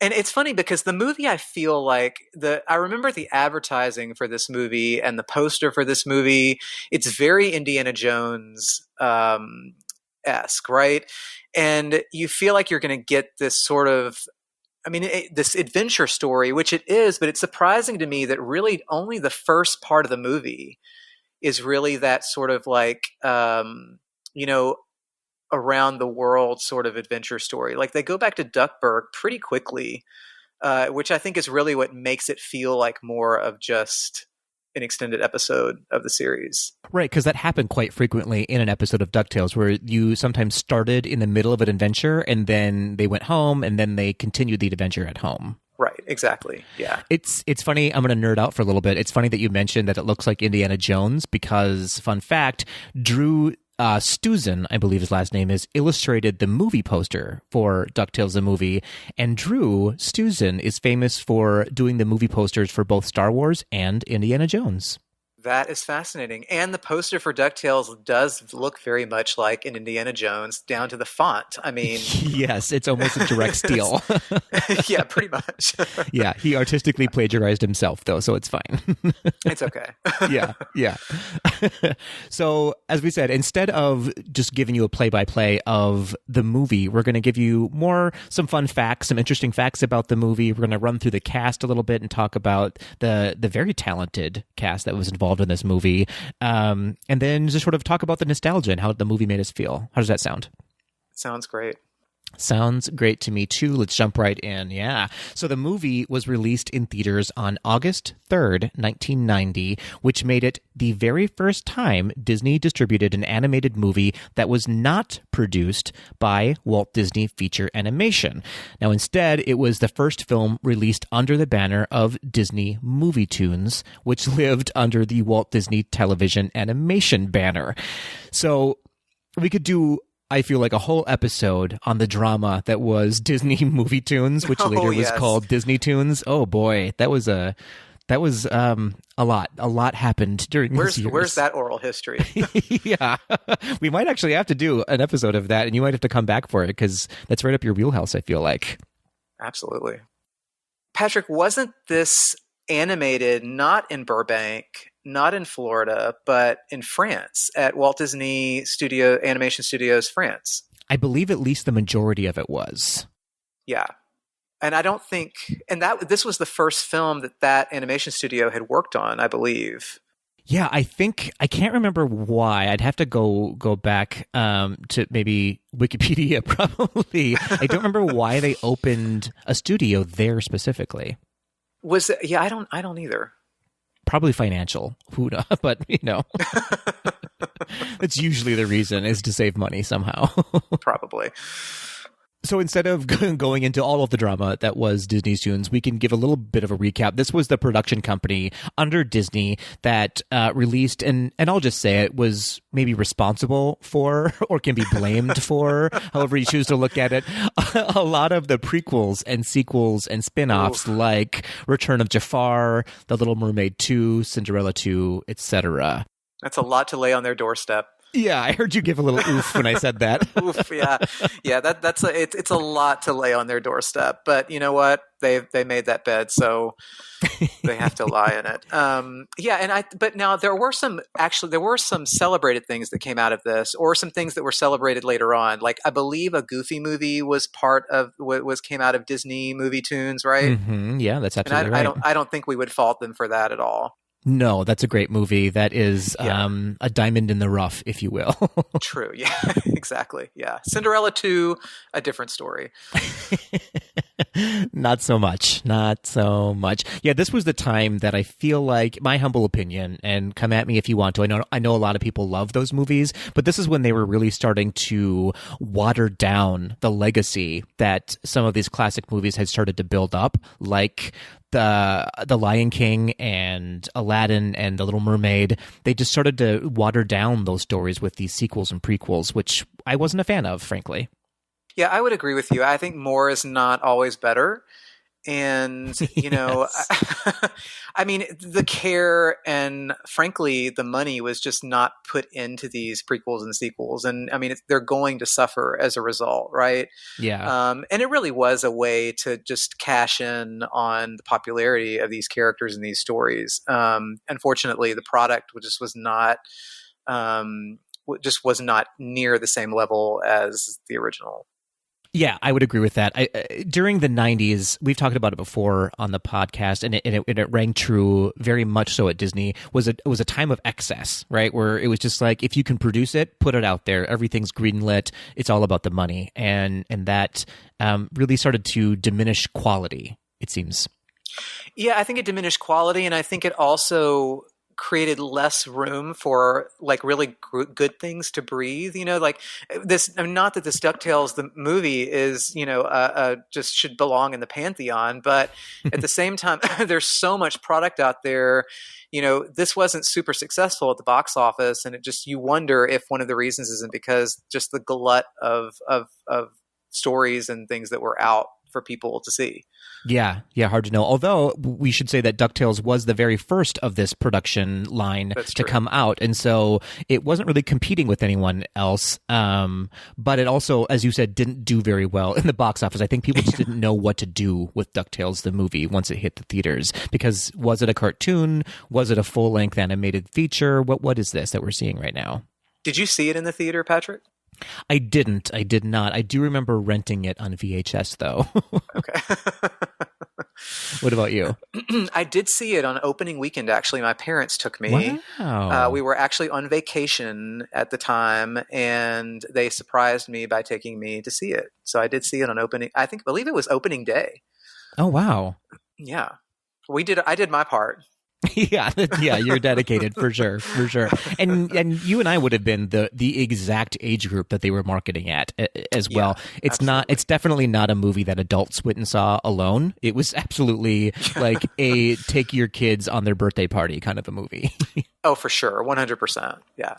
And it's funny because the movie, I feel like I remember the advertising for this movie and the poster for this movie. It's very Indiana Jones esque, right? And you feel like you're going to get this sort of, this adventure story, which it is, but it's surprising to me that really only the first part of the movie is really that sort of like, around the world sort of adventure story. Like they go back to Duckburg pretty quickly, which I think is really what makes it feel like more of just an extended episode of the series. Right, because that happened quite frequently in an episode of DuckTales where you sometimes started in the middle of an adventure and then they went home and then they continued the adventure at home. Right, exactly. Yeah. It's funny, I'm going to nerd out for a little bit. It's funny that you mentioned that it looks like Indiana Jones because, fun fact, Drew Stuzan, I believe his last name is, illustrated the movie poster for DuckTales the Movie, and Drew Stuzan is famous for doing the movie posters for both Star Wars and Indiana Jones. That is fascinating. And the poster for DuckTales does look very much like an Indiana Jones, down to the font. I mean... Yes, it's almost a direct steal. Yeah, pretty much. Yeah, he artistically plagiarized himself, though, so it's fine. It's okay. Yeah. So, as we said, instead of just giving you a play-by-play of the movie, we're going to give you some fun facts, some interesting facts about the movie. We're going to run through the cast a little bit and talk about the very talented cast that was involved in this movie, and then just sort of talk about the nostalgia and how the movie made us feel. How does that sound? Sounds great. Sounds great to me too. Let's jump right in. Yeah. So the movie was released in theaters on August 3rd, 1990, which made it the very first time Disney distributed an animated movie that was not produced by Walt Disney Feature Animation. Now, instead, it was the first film released under the banner of Disney Movie Tunes, which lived under the Walt Disney Television Animation banner. So we could do, I feel like, a whole episode on the drama that was Disney Movie Tunes, which later was called Disney Tunes. Oh boy, that was A lot happened during these years. Where's that oral history? Yeah. We might actually have to do an episode of that, and you might have to come back for it, because that's right up your wheelhouse, I feel like. Absolutely. Patrick, wasn't this animated not in Burbank, not in Florida, but in France at Walt Disney Animation Studios, France? I believe at least the majority of it was. Yeah. And I don't think, and this was the first film that animation studio had worked on, I believe. Yeah, I can't remember why. I'd have to go back to maybe Wikipedia probably. I don't remember why they opened a studio there specifically. I don't either. Probably financial. Who knows? But that's usually the reason, is to save money somehow. Probably. So instead of going into all of the drama that was Disney's Toons, we can give a little bit of a recap. This was the production company under Disney that released, and I'll just say it, was maybe responsible for, or can be blamed for, however you choose to look at it, a lot of the prequels and sequels and spin-offs like Return of Jafar, The Little Mermaid 2, Cinderella 2, etc. That's a lot to lay on their doorstep. Yeah, I heard you give a little oof when I said that. Oof, yeah. It's a lot to lay on their doorstep, but you know what? They made that bed, so they have to lie in it. But now there were some celebrated things that came out of this, or some things that were celebrated later on. Like I believe a Goofy movie was came out of Disney Movie Toons, right? Mm-hmm. Yeah, that's absolutely right. I don't think we would fault them for that at all. No, that's a great movie. That is a diamond in the rough, if you will. True. Yeah, exactly. Yeah. Cinderella 2, a different story. Not so much. Yeah, this was the time that I feel like, my humble opinion, and come at me if you want to. I know a lot of people love those movies, but this is when they were really starting to water down the legacy that some of these classic movies had started to build up, like the Lion King and Aladdin and The Little Mermaid. They just started to water down those stories with these sequels and prequels, which I wasn't a fan of, frankly. Yeah, I would agree with you. I think more is not always better. And, I mean, the care and, frankly, the money was just not put into these prequels and sequels. And, I mean, they're going to suffer as a result, right? Yeah. And it really was a way to just cash in on the popularity of these characters and these stories. Unfortunately, the product just was not near the same level as the original. Yeah, I would agree with that. During the 90s, we've talked about it before on the podcast, and it rang true very much so at Disney. It was a time of excess, right? Where it was just like, if you can produce it, put it out there. Everything's greenlit. It's all about the money. And that really started to diminish quality, it seems. Yeah, I think it diminished quality, and I think it also created less room for like really good things to breathe, like this. I mean, not that this DuckTales the movie is just should belong in the pantheon, but at the same time there's so much product out there. This wasn't super successful at the box office, and you wonder if one of the reasons isn't because just the glut of stories and things that were out for people to see. Yeah, hard to know. Although we should say that DuckTales was the very first of this production line to come out, and so it wasn't really competing with anyone else. But it also, as you said, didn't do very well in the box office. I think people just didn't know what to do with DuckTales the movie once it hit the theaters, because was it a cartoon? Was it a full-length animated feature? What is this that we're seeing right now? Did you see it in the theater, Patrick? I didn't. I did not. I do remember renting it on VHS, though. Okay. What about you? I did see it on opening weekend, actually. My parents took me. Wow. We were actually on vacation at the time, and they surprised me by taking me to see it. So I did see it on opening. I believe it was opening day. Oh, wow. Yeah. I did my part. Yeah, you're dedicated for sure. And you and I would have been the exact age group that they were marketing at as well. It's absolutely. It's definitely not a movie that adults went and saw alone. It was absolutely like a take your kids on their birthday party kind of a movie. Oh, for sure. 100%. Yeah.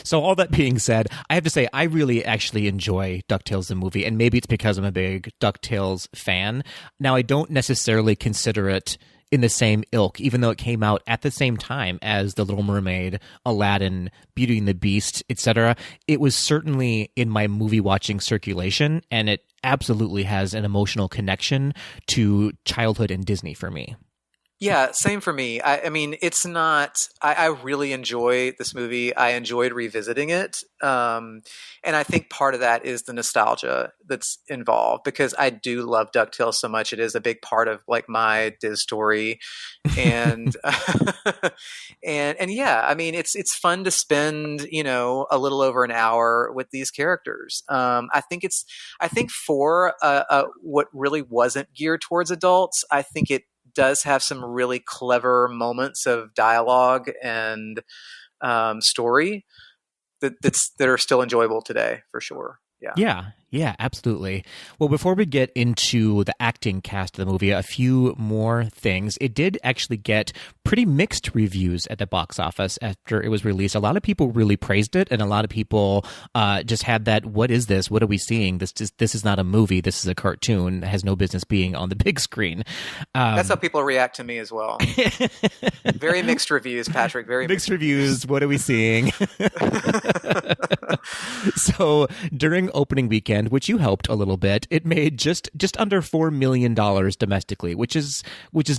So all that being said, I have to say I really actually enjoy DuckTales the movie, and maybe it's because I'm a big DuckTales fan. Now, I don't necessarily consider it in the same ilk, even though it came out at the same time as The Little Mermaid, Aladdin, Beauty and the Beast, etc. It was certainly in my movie watching circulation, and it absolutely has an emotional connection to childhood and Disney for me. Yeah, same for me. I mean, it's not. I really enjoy this movie. I enjoyed revisiting it, and I think part of that is the nostalgia that's involved because I do love DuckTales so much. It is a big part of like my Diz story, and and yeah, I mean, it's fun to spend a little over an hour with these characters. I think for what really wasn't geared towards adults, I think it does have some really clever moments of dialogue and story that are still enjoyable today, for sure. Yeah, absolutely. Well, before we get into the acting cast of the movie, a few more things. It did actually get pretty mixed reviews at the box office after it was released. A lot of people really praised it, and a lot of people just had that, what is this? What are we seeing? This is not a movie. This is a cartoon. It has no business being on the big screen. That's how people react to me as well. Very mixed reviews, Patrick. Very mixed reviews. What are we seeing? So during opening weekend, which you helped a little bit, it made just under $4 million domestically, which is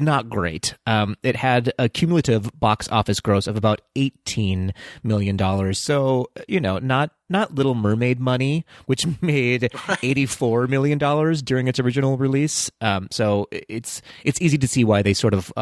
not great. It had a cumulative box office gross of about $18 million. So, not Little Mermaid money, which made $84 million during its original release. So it's easy to see why they sort of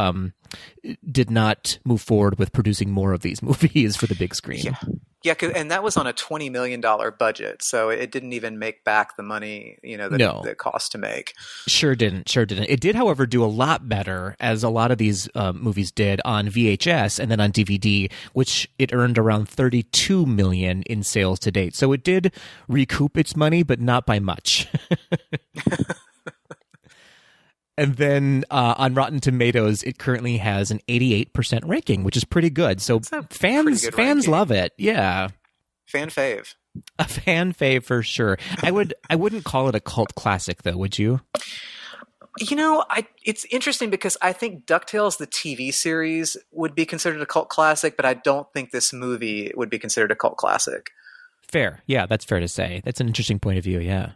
did not move forward with producing more of these movies for the big screen. Yeah, and that was on a $20 million budget, so it didn't even make back the money, that it cost to make. Sure didn't. It did, however, do a lot better, as a lot of these movies did, on VHS and then on DVD, which it earned around $32 million in sales to date. So it did recoup its money, but not by much. And then on Rotten Tomatoes, it currently has an 88% ranking, which is pretty good. So fans love it. Yeah. Fan fave. A fan fave for sure. I wouldn't call it a cult classic, though, would you? It's interesting because I think DuckTales, the TV series, would be considered a cult classic, but I don't think this movie would be considered a cult classic. Fair. Yeah, that's fair to say. That's an interesting point of view, yeah.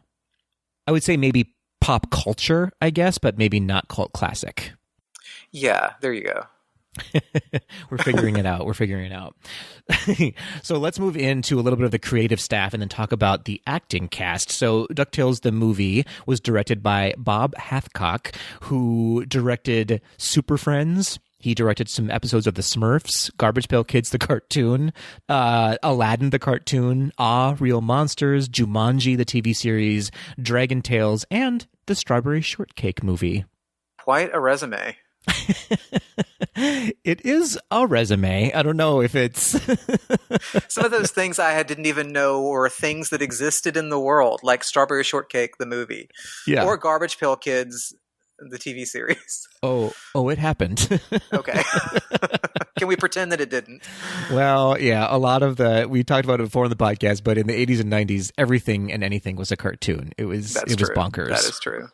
I would say maybe pop culture, I guess, but maybe not cult classic. Yeah, there you go. We're figuring it out. So let's move into a little bit of the creative staff and then talk about the acting cast. So DuckTales the Movie was directed by Bob Hathcock, who directed Super Friends. He directed some episodes of The Smurfs, Garbage Pail Kids the cartoon, Aladdin the cartoon, Real Monsters, Jumanji the TV series, Dragon Tales, and the Strawberry Shortcake movie. Quite a resume. It is a resume. I don't know if it's... Some of those things I didn't even know were things that existed in the world, like Strawberry Shortcake the movie. Yeah. Or Garbage Pail Kids the TV series. Oh, it happened. Okay. Can we pretend that it didn't? Well, yeah, a lot of we talked about it before on the podcast, but in the 80s and 90s, everything and anything was a cartoon. It was bonkers. That is true.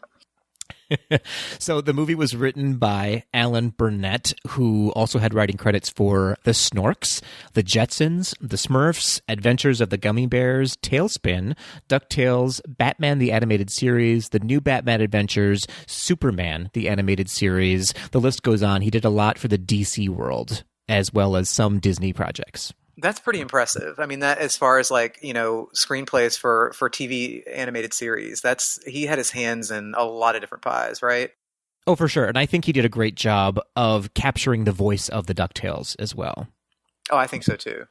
So the movie was written by Alan Burnett, who also had writing credits for The Snorks, The Jetsons, The Smurfs, Adventures of the Gummy Bears, Tailspin, DuckTales, Batman the Animated Series, The New Batman Adventures, Superman the Animated Series. The list goes on. He did a lot for the DC world, as well as some Disney projects. That's pretty impressive. I mean, that as far as screenplays for TV animated series, he had his hands in a lot of different pies, right? Oh, for sure. And I think he did a great job of capturing the voice of the DuckTales as well. Oh, I think so too.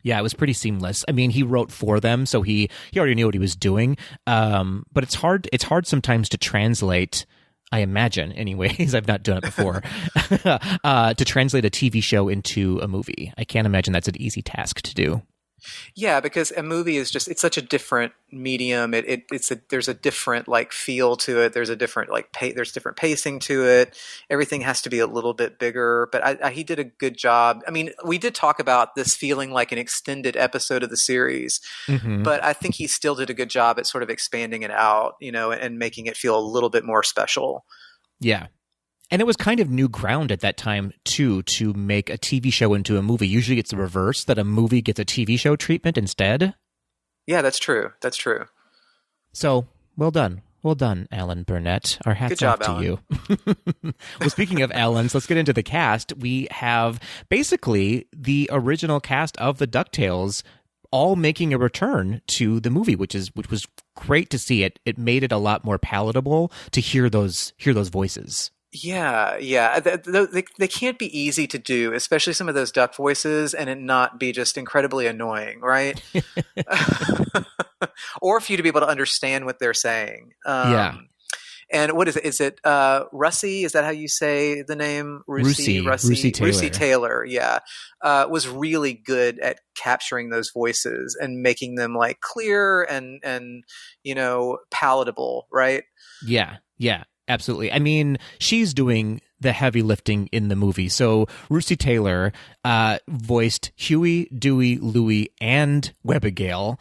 Yeah, it was pretty seamless. I mean, he wrote for them, so he already knew what he was doing. But it's hard sometimes to translate, I imagine, anyways, I've not done it before, to translate a TV show into a movie. I can't imagine that's an easy task to do. Yeah, because a movie is it's such a different medium. There's a different feel to it. There's a different there's different pacing to it. Everything has to be a little bit bigger. But he did a good job. I mean, we did talk about this feeling like an extended episode of the series, but I think he still did a good job at sort of expanding it out, and making it feel a little bit more special. Yeah. And it was kind of new ground at that time, too, to make a TV show into a movie. Usually it's the reverse, that a movie gets a TV show treatment instead. Yeah, that's true. That's true. So, well done. Well done, Alan Burnett. Our hats off to you. Well, speaking of Alans, let's get into the cast. We have basically the original cast of the DuckTales all making a return to the movie, which was great to see. It made it a lot more palatable to hear those voices. Yeah. They can't be easy to do, especially some of those duck voices, and it not be just incredibly annoying, right? Or for you to be able to understand what they're saying. And what is it? Is it Russie? Is that how you say the name? Russie Taylor. Russie Taylor, yeah. Was really good at capturing those voices and making them like clear and palatable, right? Yeah. Absolutely. I mean, she's doing the heavy lifting in the movie. So Russie Taylor voiced Huey, Dewey, Louie, and Webigail,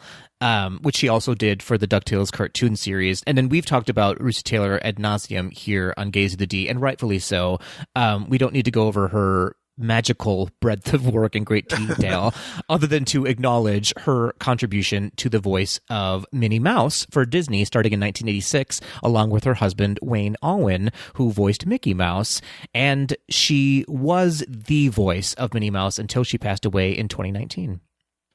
which she also did for the DuckTales cartoon series. And then we've talked about Russie Taylor ad nauseum here on Gaze of the D, and rightfully so. We don't need to go over her magical breadth of work in great detail, other than to acknowledge her contribution to the voice of Minnie Mouse for Disney starting in 1986, along with her husband, Wayne Allwyn, who voiced Mickey Mouse. And she was the voice of Minnie Mouse until she passed away in 2019.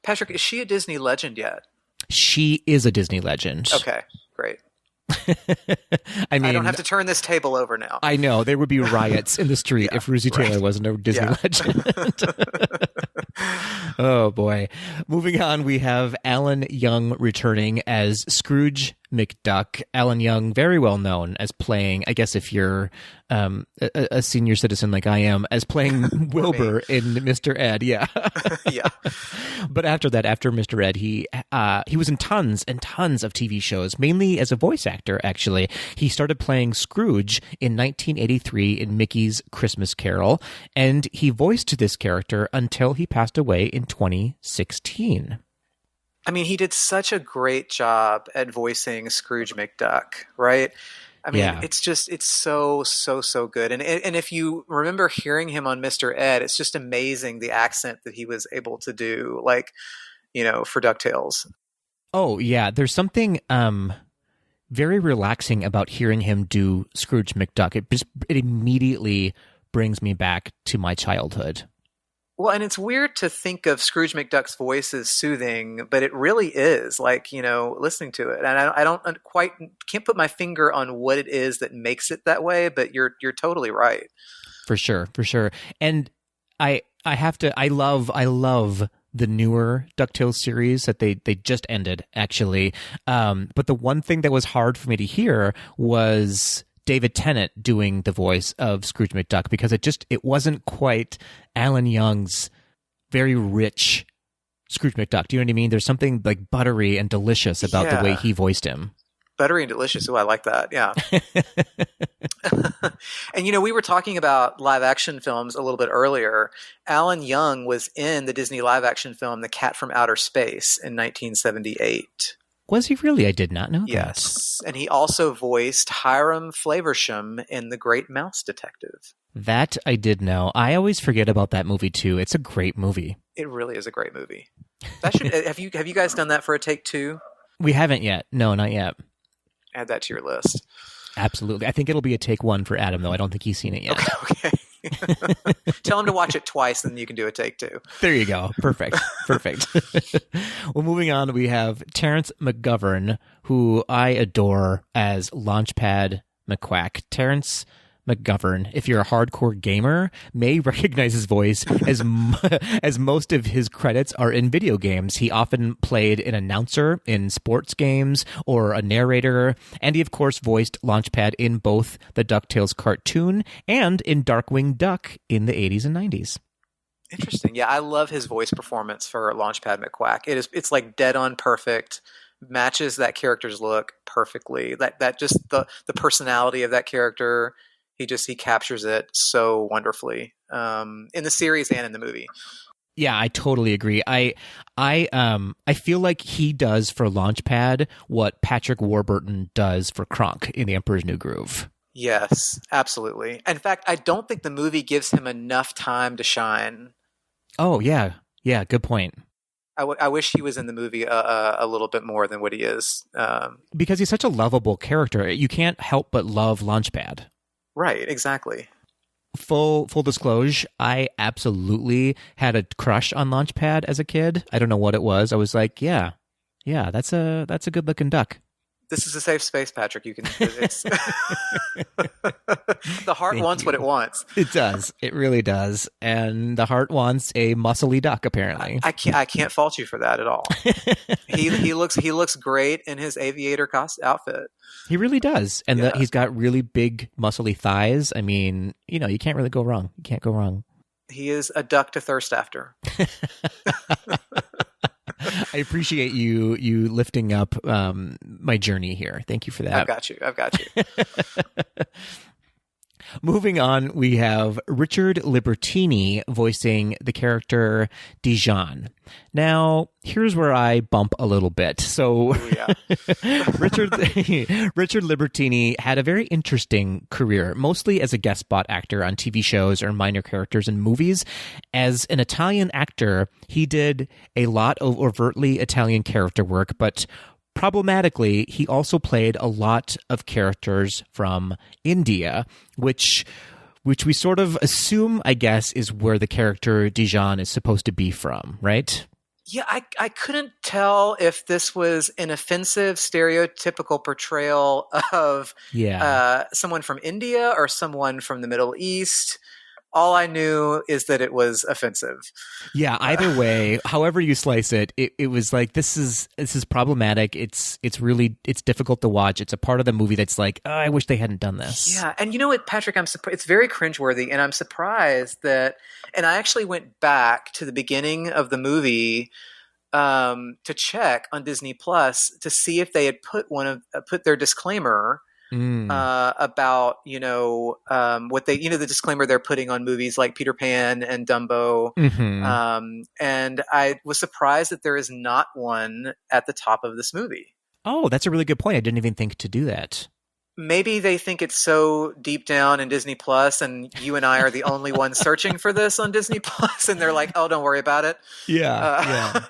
Patrick, is she a Disney legend yet? She is a Disney legend. Okay, great. I mean, I don't have to turn this table over now. I know. There would be riots in the street if Russie Taylor wasn't a Disney legend. Oh, boy. Moving on, we have Alan Young returning as Scrooge McDuck. Alan Young, very well known as playing, I guess if you're a senior citizen like I am, as playing Wilbur in Mr. Ed. Yeah. Yeah. But after that, after Mr. Ed, he was in tons and tons of TV shows, mainly as a voice actor, actually. He started playing Scrooge in 1983 in Mickey's Christmas Carol, and he voiced this character until he passed away in 2016. I mean, he did such a great job at voicing Scrooge McDuck, right? I mean, It's so good. And if you remember hearing him on Mr. Ed, it's just amazing the accent that he was able to do, like, for DuckTales. Oh, yeah. There's something very relaxing about hearing him do Scrooge McDuck. It immediately brings me back to my childhood. Well, and it's weird to think of Scrooge McDuck's voice as soothing, but it really is, like, listening to it. And I can't put my finger on what it is that makes it that way, but you're totally right. For sure. And I love the newer DuckTales series that they just ended, actually. But the one thing that was hard for me to hear was David Tennant doing the voice of Scrooge McDuck, because it wasn't quite Alan Young's very rich Scrooge McDuck. Do you know what I mean? There's something like buttery and delicious about the way he voiced him. Buttery and delicious. Oh, I like that. Yeah. And, we were talking about live action films a little bit earlier. Alan Young was in the Disney live action film The Cat from Outer Space in 1978. Was he really? I did not know that. Yes. And he also voiced Hiram Flaversham in The Great Mouse Detective. That I did know. I always forget about that movie, too. It's a great movie. It really is a great movie. Have you guys done that for a take two? We haven't yet. No, not yet. Add that to your list. Absolutely. I think it'll be a take one for Adam, though. I don't think he's seen it yet. Okay. Tell him to watch it twice, and then you can do a take two. There you go. Perfect. Well, moving on, we have Terrence McGovern, who I adore as Launchpad McQuack. Terrence McGovern, if you're a hardcore gamer, may recognize his voice as most of his credits are in video games. He often played an announcer in sports games or a narrator, and he of course voiced Launchpad in both the DuckTales cartoon and in Darkwing Duck in the 80s and 90s. Interesting. Yeah, I love his voice performance for Launchpad McQuack. It's like dead on perfect, matches that character's look perfectly. That just the personality of that character. He captures it so wonderfully in the series and in the movie. Yeah, I totally agree. I feel like he does for Launchpad what Patrick Warburton does for Kronk in The Emperor's New Groove. Yes, absolutely. In fact, I don't think the movie gives him enough time to shine. Oh, yeah. Yeah, good point. I wish he was in the movie a little bit more than what he is. Because he's such a lovable character. You can't help but love Launchpad. Right, exactly. Full disclosure, I absolutely had a crush on Launchpad as a kid. I don't know what it was. I was like, yeah, that's a good looking duck. This is a safe space, Patrick. You can. It's the heart wants what it wants. It does. It really does. And the heart wants a muscly duck. Apparently, I can't fault you for that at all. he looks great in his aviator outfit. He really does, and he's got really big, muscly thighs. I mean, you can't really go wrong. You can't go wrong. He is a duck to thirst after. I appreciate you lifting up my journey here. Thank you for that. I've got you. Moving on, we have Richard Libertini voicing the character Dijon. Now, here's where I bump a little bit. So, Richard Libertini had a very interesting career, mostly as a guest spot actor on TV shows or minor characters in movies. As an Italian actor, he did a lot of overtly Italian character work, but problematically, he also played a lot of characters from India, which we sort of assume, I guess, is where the character Dijon is supposed to be from, right? Yeah, I couldn't tell if this was an offensive, stereotypical portrayal of someone from India or someone from the Middle East. All I knew is that it was offensive. Yeah, either way, however you slice it, it was like this is problematic. It's difficult to watch. It's a part of the movie that's like, oh, I wish they hadn't done this. Yeah, and you know what, Patrick, it's very cringeworthy, and I'm surprised that. And I actually went back to the beginning of the movie to check on Disney Plus to see if they had put their disclaimer. About what they the disclaimer they're putting on movies like Peter Pan and Dumbo, and I was surprised that there is not one at the top of this movie. Oh, that's a really good point. I didn't even think to do that. Maybe they think it's so deep down in Disney Plus, and you and I are the only ones searching for this on Disney Plus, and they're like, "Oh, don't worry about it." Yeah.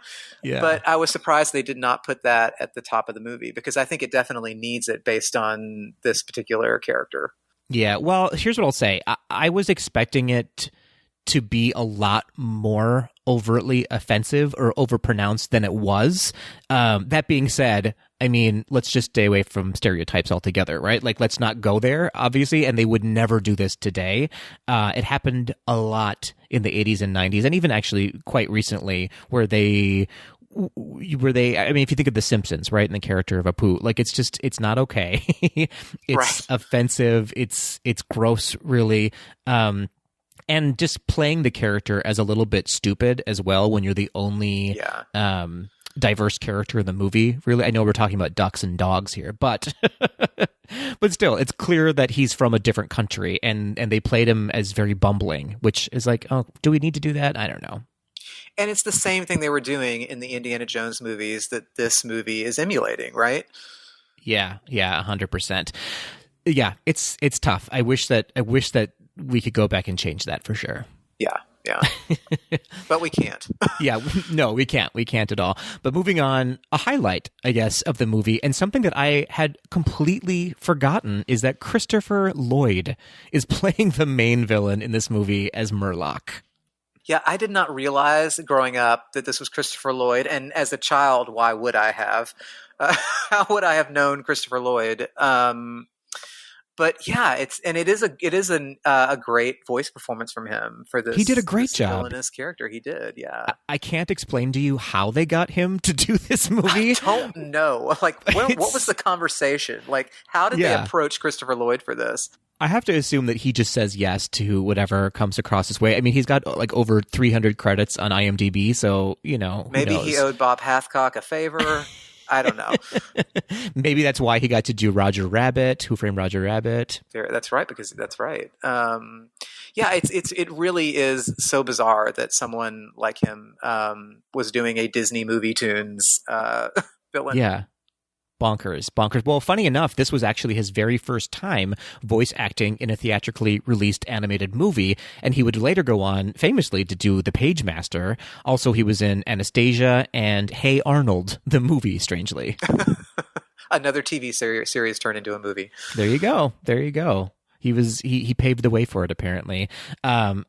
But I was surprised they did not put that at the top of the movie because I think it definitely needs it based on this particular character. Yeah. Well, here's what I'll say. I was expecting it to be a lot more overtly offensive or overpronounced than it was. That being said, I mean, let's just stay away from stereotypes altogether, right? Like, let's not go there, obviously, and they would never do this today. It happened a lot in the 80s and 90s, and even actually quite recently, where they, I mean, if you think of The Simpsons, right, and the character of Apu, like, it's not okay. It's offensive. It's gross, really. And just playing the character as a little bit stupid as well when you're the only diverse character in the movie. Really, I know we're talking about ducks and dogs here, but but still, it's clear that he's from a different country, and they played him as very bumbling, which is like, oh, do we need to do that? I don't know. And it's the same thing they were doing in the Indiana Jones movies that this movie is emulating, right? Yeah, 100%. Yeah, it's tough. I wish that we could go back and change that for sure. Yeah. But we can't. Yeah, no, we can't. We can't at all. But moving on, a highlight, I guess, of the movie, and something that I had completely forgotten, is that Christopher Lloyd is playing the main villain in this movie as Murloc. Yeah, I did not realize growing up that this was Christopher Lloyd, and as a child, why would I have? How would I have known Christopher Lloyd? But yeah, it is a great voice performance from him for this. He did a great job. Villainous character. He did, yeah. I can't explain to you how they got him to do this movie. I don't know. Like, what was the conversation? Like, how did they approach Christopher Lloyd for this? I have to assume that he just says yes to whatever comes across his way. I mean, he's got like over 300 credits on IMDb, so maybe he owed Bob Hathcock a favor. I don't know. Maybe that's why he got to do Roger Rabbit, Who Framed Roger Rabbit. That's right, because that's right. It really is so bizarre that someone like him was doing a Disney Movie Tunes villain. Yeah. Bonkers. Well, funny enough, this was actually his very first time voice acting in a theatrically released animated movie, and he would later go on famously to do The Page Master. Also, he was in Anastasia and Hey Arnold, the movie, strangely. Another TV series turned into a movie. There you go. He paved the way for it, apparently. I'm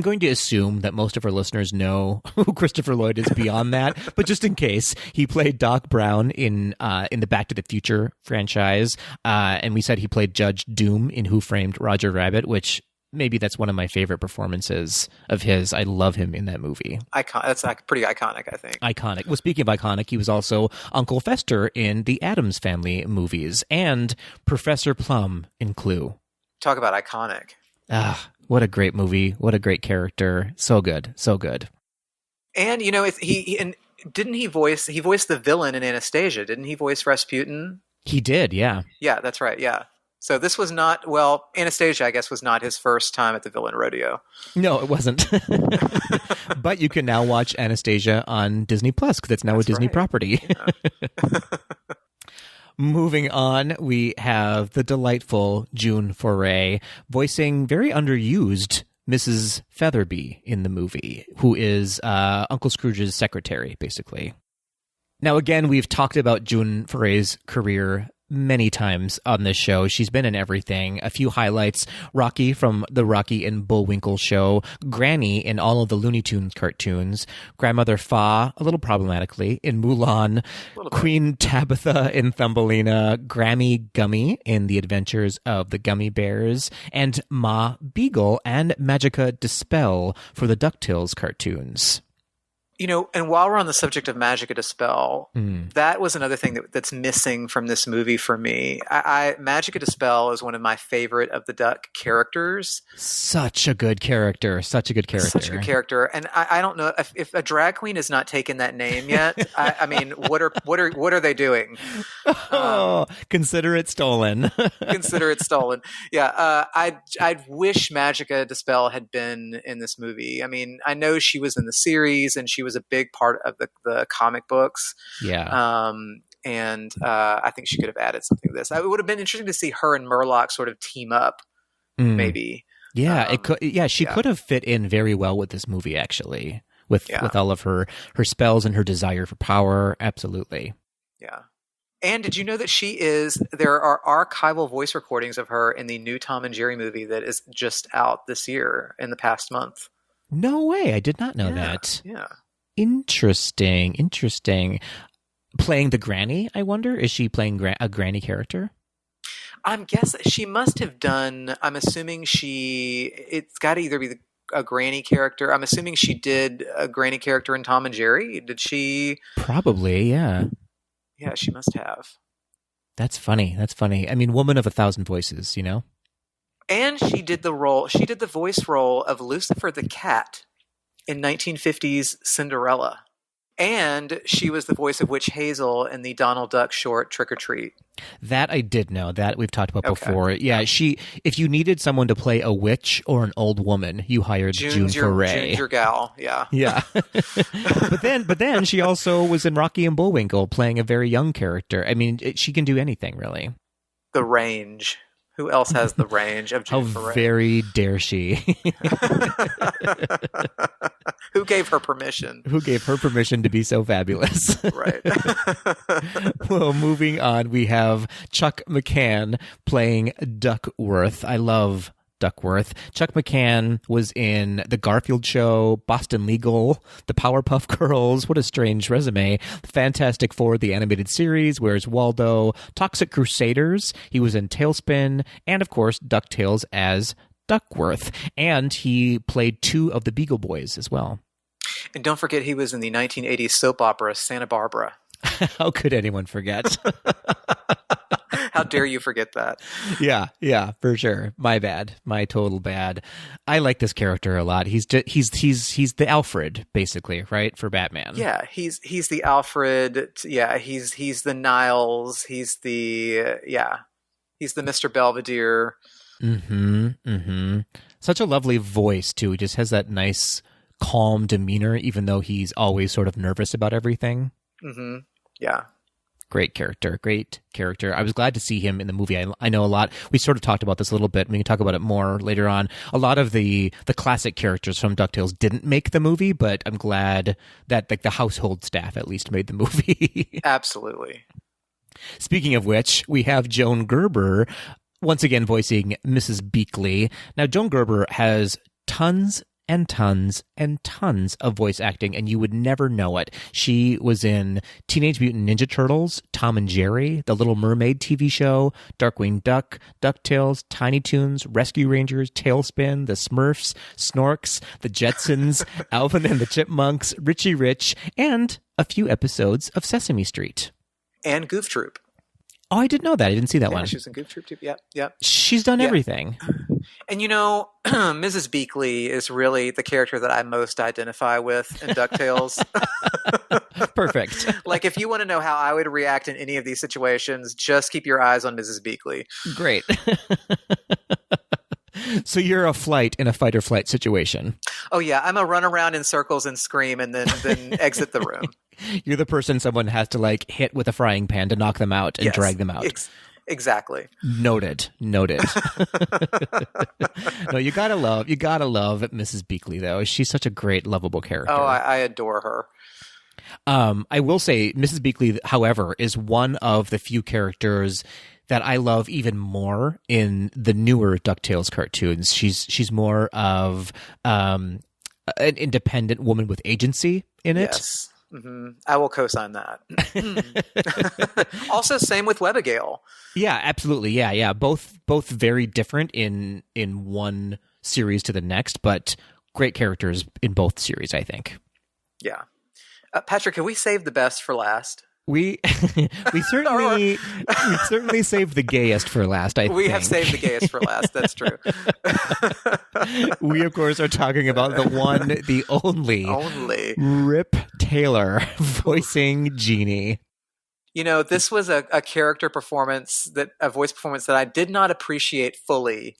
going to assume that most of our listeners know who Christopher Lloyd is beyond that, but just in case, he played Doc Brown in the Back to the Future franchise, and we said he played Judge Doom in Who Framed Roger Rabbit, which maybe that's one of my favorite performances of his. I love him in that movie. That's pretty iconic, I think. Iconic. Well, speaking of iconic, he was also Uncle Fester in the Addams Family movies and Professor Plum in Clue. Talk about iconic. What a great movie. What a great character. So good. And, didn't he voiced the villain in Anastasia? Didn't he voice Rasputin? He did, yeah. Yeah, that's right, yeah. So this was not, Anastasia, I guess, was not his first time at the villain rodeo. No, it wasn't. But you can now watch Anastasia on Disney Plus because it's now a Disney property. Yeah. Moving on, we have the delightful June Foray voicing very underused Mrs. Featherby in the movie, who is Uncle Scrooge's secretary, basically. Now, again, we've talked about June Foray's career many times on this show. She's been in everything. A few highlights: Rocky from the Rocky and Bullwinkle show, Granny in all of the Looney Tunes cartoons, Grandmother Fa, a little problematically, in Mulan, Queen Tabitha in Thumbelina, Grammy Gummy in The Adventures of the Gummy Bears, and Ma Beagle and Magica Dispel for the DuckTales cartoons. And while we're on the subject of Magica Dispel, that was another thing that's missing from this movie for me. Magica Dispel is one of my favorite of the Duck characters. Such a good character. And I don't know if a drag queen has not taken that name yet. I mean, what are they doing? Consider it stolen. Yeah. I wish Magica Dispel had been in this movie. I mean, I know she was in the series and she was a big part of the comic books. Yeah. And I think she could have added something to this. It would have been interesting to see her and Murloc sort of team up, maybe. Yeah, it could. Yeah, she could have fit in very well with this movie, actually, with all of her spells and her desire for power. Absolutely. Yeah. And did you know that there are archival voice recordings of her in the new Tom and Jerry movie that is just out this year in the past month? No way. I did not know that. Yeah. Interesting. Playing the granny, I wonder? Is she playing a granny character? I'm guessing she must have done. I'm assuming it's got to either be a granny character. I'm assuming she did a granny character in Tom and Jerry. Did she? Probably, yeah. Yeah, she must have. That's funny. I mean, woman of 1,000 voices, And she did the voice role of Lucifer the Cat in 1950s Cinderella. And she was the voice of Witch Hazel in the Donald Duck short Trick or Treat. That I did know. That we've talked about before. Yeah, if you needed someone to play a witch or an old woman, you hired June Foray. June's your gal, yeah. Yeah. but then she also was in Rocky and Bullwinkle playing a very young character. I mean, she can do anything, really. The range. Who else has the range of June Foray? How very dare she? Who gave her permission? To be so fabulous? Right. Well, moving on, we have Chuck McCann playing Duckworth. I love Duckworth. Chuck McCann was in The Garfield Show, Boston Legal, The Powerpuff Girls. What a strange resume. Fantastic Four, the animated series, Where's Waldo, Toxic Crusaders. He was in Tailspin, and of course, DuckTales as Duckworth. And he played two of the Beagle Boys as well. And don't forget, he was in the 1980s soap opera Santa Barbara. How could anyone forget? How dare you forget that? Yeah, for sure. My bad. My total bad. I like this character a lot. He's the Alfred, basically, right, for Batman. Yeah, he's the Alfred. Yeah, he's the Niles. He's the Mr. Belvedere. Mm-hmm. Such a lovely voice too. He just has that nice, calm demeanor, even though he's always sort of nervous about everything. Mm-hmm. Yeah. Great character. Great character. I was glad to see him in the movie. I know a lot. We sort of talked about this a little bit. We can talk about it more later on. A lot of the classic characters from DuckTales didn't make the movie, but I'm glad that like the household staff at least made the movie. Absolutely. Speaking of which, we have Joan Gerber once again voicing Mrs. Beakley. Now, Joan Gerber has tons and tons and tons of voice acting, and you would never know it. She was in Teenage Mutant Ninja Turtles, Tom and Jerry, The Little Mermaid TV show, Darkwing Duck, DuckTales, Tiny Toons, Rescue Rangers, Tailspin, The Smurfs, Snorks, The Jetsons, Alvin and the Chipmunks, Richie Rich, and a few episodes of Sesame Street. And Goof Troop. Oh, I didn't know that. I didn't see that one. She was in Goof Troop too. Yep. She's done everything. And Mrs. Beakley is really the character that I most identify with in DuckTales. Perfect. Like, if you want to know how I would react in any of these situations, just keep your eyes on Mrs. Beakley. Great. So you're a flight in a fight or flight situation. Oh, yeah. I'm a run around in circles and scream and then exit the room. You're the person someone has to like hit with a frying pan to knock them out and drag them out. Exactly. Noted. No, you gotta love Mrs. Beakley though. She's such a great, lovable character. Oh, I adore her. I will say Mrs. Beakley, however, is one of the few characters that I love even more in the newer DuckTales cartoons. She's more of an independent woman with agency in it. Yes. Mm-hmm. I will co-sign that. Also, same with Webigail. Yeah, absolutely. Yeah. Both very different in one series to the next, but great characters in both series, I think. Yeah. Patrick, have we saved the best for last? We certainly saved the gayest for last, I think. We have saved the gayest for last. That's true. We, of course, are talking about the only Rip Taylor voicing Genie. This was a character performance, a voice performance that I did not appreciate fully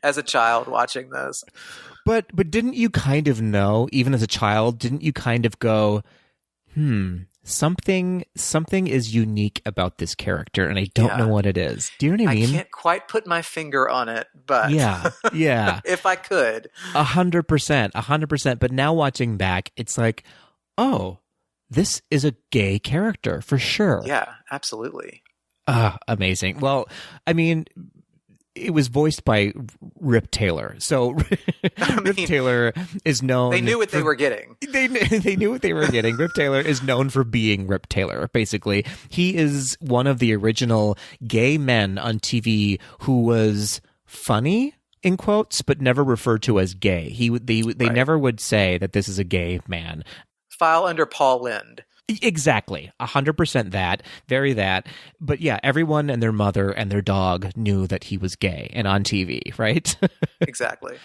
as a child watching this. But didn't you kind of know, even as a child, didn't you kind of go, something is unique about this character, and I don't know what it is. Do you know what I mean? I can't quite put my finger on it, but yeah. If I could. 100%. But now watching back, it's like, oh, this is a gay character for sure. Yeah, absolutely. Amazing. Well, I mean, it was voiced by Rip Taylor. So Rip Taylor is known. They knew what they were getting. They knew what they were getting. Rip Taylor is known for being Rip Taylor, basically. He is one of the original gay men on TV who was funny, in quotes, but never referred to as gay. They never would say that this is a gay man. File under Paul Lynde. Exactly. 100% that. Very that. But yeah, everyone and their mother and their dog knew that he was gay and on TV, right? Exactly.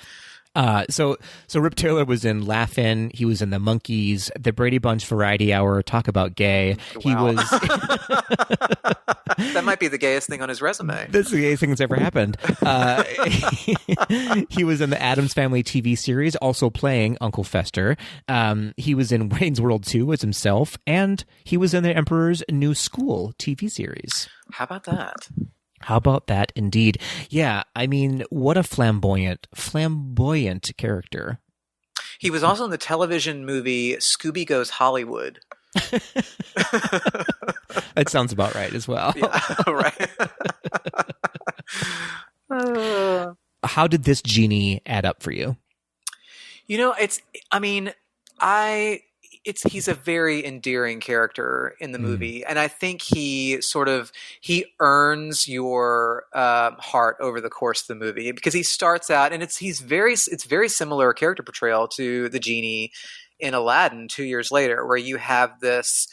So Rip Taylor was in Laugh-In. He was in The Monkees, The Brady Bunch Variety Hour, Talk About Gay. Wow. He was... That might be the gayest thing on his resume. That's the gayest thing that's ever happened. He was in the Addams Family TV series, also playing Uncle Fester. He was in Wayne's World 2 as himself, and he was in the Emperor's New School TV series. How about that? How about that, indeed? Yeah, I mean, what a flamboyant character. He was also in the television movie Scooby Goes Hollywood. That sounds about right as well. Yeah, right. How did this Genie add up for you? He's a very endearing character in the movie, and I think he earns your heart over the course of the movie, because he starts out, and it's very similar character portrayal to the Genie in Aladdin 2 years later, where you have this,